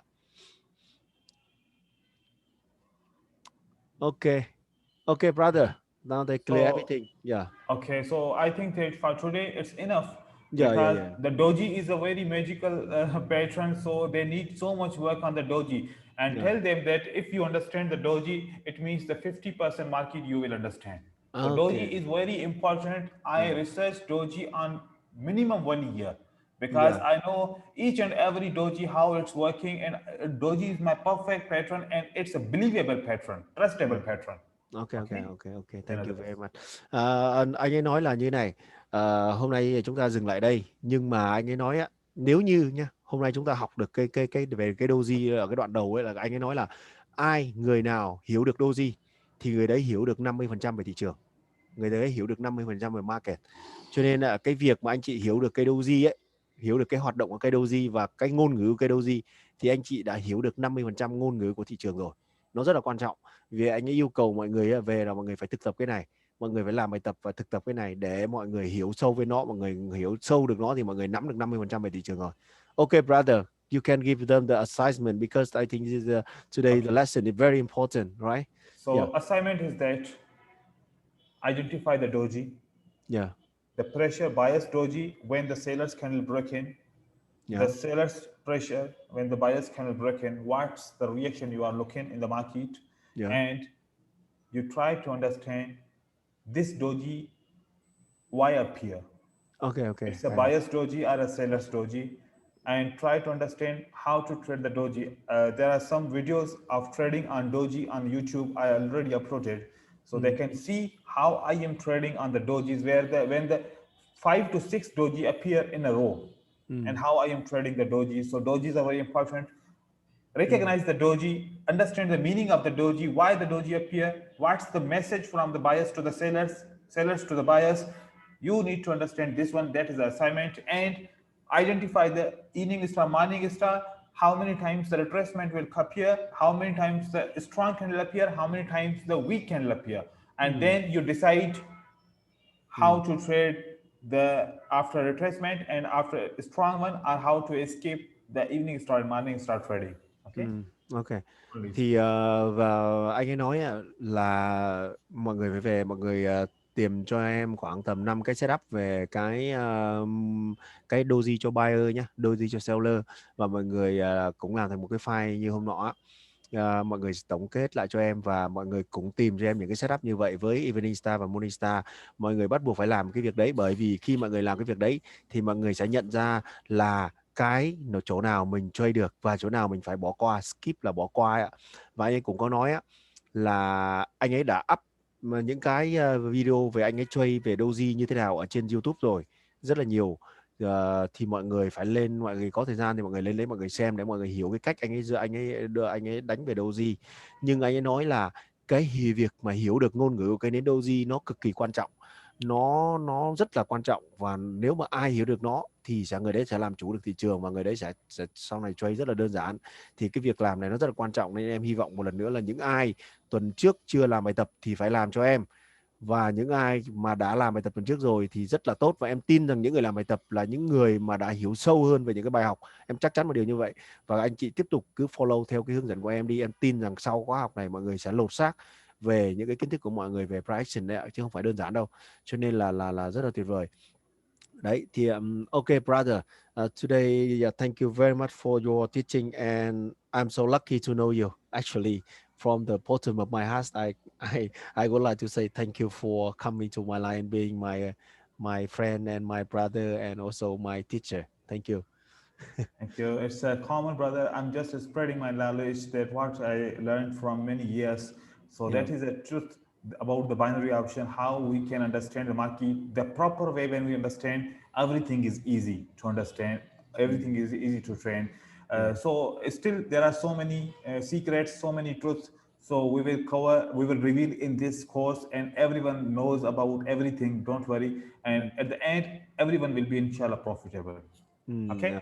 Okay, brother. Now they clear everything. Yeah. Okay, so I think that for today it's enough. Yeah. The doji is a very magical pattern, so they need so much work on the doji. and tell them that if you understand the doji, it means the 50% market you will understand. So doji is very important. I researched doji on minimum 1 year because I know each and every doji how it's working, and doji is my perfect pattern, and it's a believable pattern, trustable pattern. Okay. Thank you Another. very much. Anh ấy nói là như này, hôm nay chúng ta dừng lại đây, nhưng mà anh ấy nói á, nếu như nhá, hôm nay chúng ta học được cái về cái doji ở cái đoạn đầu ấy, là anh ấy nói là người nào hiểu được doji thì người đấy hiểu được 50% về thị trường, người đấy hiểu được 50% về market. Cho nên là cái việc mà anh chị hiểu được cái doji ấy, hiểu được cái hoạt động của cái doji và cái ngôn ngữ của cái doji, thì anh chị đã hiểu được 50% ngôn ngữ của thị trường rồi. Nó rất là quan trọng, vì anh ấy yêu cầu mọi người về là mọi người phải thực tập cái này, mọi người phải làm bài tập và thực tập cái này để mọi người hiểu sâu về nó, mọi người hiểu sâu được nó thì mọi người nắm được 50% về thị trường rồi. Okay, brother, you can give them the assignment because I think this is today the lesson is very important, right? So assignment is that identify the doji, the pressure bias doji when the seller's candle broke in, the seller's pressure when the buyer's candle broke in, what's the reaction you are looking in the market, and you try to understand this doji why appear. Okay. It's a buyer's doji or a seller's doji, and try to understand how to trade the doji. There are some videos of trading on doji on YouTube I already uploaded, so they can see how I am trading on the dojis, where when the 5 to 6 doji appear in a row, and how I am trading the dojis. So dojis are very important. Recognize the doji, understand the meaning of the doji, why the doji appear, what's the message from the buyers to the sellers to the buyers. You need to understand this one. That is the assignment. And identify the evening star, morning star, how many times the retracement will appear, how many times the strong candle appear, how many times the weak candle appear, and then you decide how to trade the after retracement and after a strong one, or how to escape the evening star and morning star trading. Okay. Okay. Thì và anh ấy nói là mọi người phải về, mọi người tìm cho em khoảng tầm 5 cái setup về cái doji cho buyer nhá, doji cho seller, và mọi người cũng làm thành một cái file như hôm nọ. Mọi người tổng kết lại cho em và mọi người cũng tìm cho em những cái setup như vậy với Evening Star và Morning Star. Mọi người bắt buộc phải làm cái việc đấy, bởi vì khi mọi người làm cái việc đấy thì mọi người sẽ nhận ra là cái chỗ nào mình trade được và chỗ nào mình phải bỏ qua, skip là bỏ qua ạ. Và anh ấy cũng có nói là anh ấy đã up những cái video về anh ấy trade về doji như thế nào ở trên YouTube rồi, rất là nhiều. Thì mọi người phải lên, mọi người có thời gian thì mọi người lên lấy mọi người xem để mọi người hiểu cái cách anh ấy đánh về doji. Nhưng anh ấy nói là cái việc mà hiểu được ngôn ngữ của cái nến doji nó cực kỳ quan trọng, nó rất là quan trọng, và nếu mà ai hiểu được nó thì người đấy sẽ làm chủ được thị trường, và người đấy sẽ sau này trade rất là đơn giản. Thì cái việc làm này nó rất là quan trọng, nên em hy vọng một lần nữa là những ai tuần trước chưa làm bài tập thì phải làm cho em, và những ai mà đã làm bài tập tuần trước rồi thì rất là tốt. Và em tin rằng những người làm bài tập là những người mà đã hiểu sâu hơn về những cái bài học, em chắc chắn một điều như vậy. Và anh chị tiếp tục cứ follow theo cái hướng dẫn của em đi, em tin rằng sau khóa học này mọi người sẽ lột xác về những cái kiến thức của mọi người về price action đấy, chứ không phải đơn giản đâu. Cho nên là rất là tuyệt vời. Đấy thì okay brother, today thank you very much for your teaching, and I'm so lucky to know you. Actually, from the bottom of my heart, I would like to say thank you for coming to my line, being my friend and my brother and also my teacher. Thank you. Thank you. It's a common, brother. I'm just spreading my knowledge that what I learned from many years. So that is a truth about the binary option, how we can understand the market the proper way. When we understand, everything is easy to understand, everything is easy to train. So still there are so many secrets, so many truths. So we will reveal in this course, and everyone knows about everything. Don't worry. And at the end, everyone will be inshallah profitable. Okay.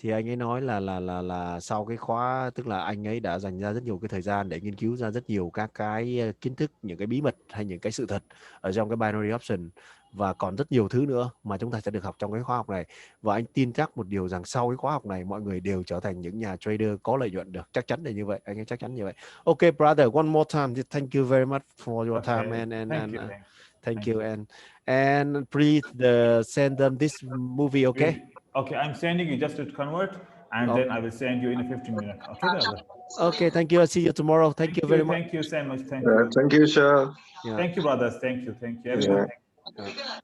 Thì anh ấy nói là sau cái khóa, tức là anh ấy đã dành ra rất nhiều cái thời gian để nghiên cứu ra rất nhiều các cái kiến thức, những cái bí mật hay những cái sự thật ở trong cái binary option, và còn rất nhiều thứ nữa mà chúng ta sẽ được học trong cái khóa học này. Và anh tin chắc một điều rằng sau cái khóa học này mọi người đều trở thành những nhà trader có lợi nhuận được, chắc chắn là như vậy, anh ấy chắc chắn như vậy. Okay brother, one more time, thank you very much for your time, and thank you. And please send them this movie. Okay. Okay, I'm sending you just to convert. and then I will send you in a 15 minutes. Okay, brother? Okay, thank you. I'll see you tomorrow. Thank you very much. Thank you so much. Thank you. Thank you, sir. Yeah. Thank you, brothers. Thank you. Everyone. Yeah. Yeah.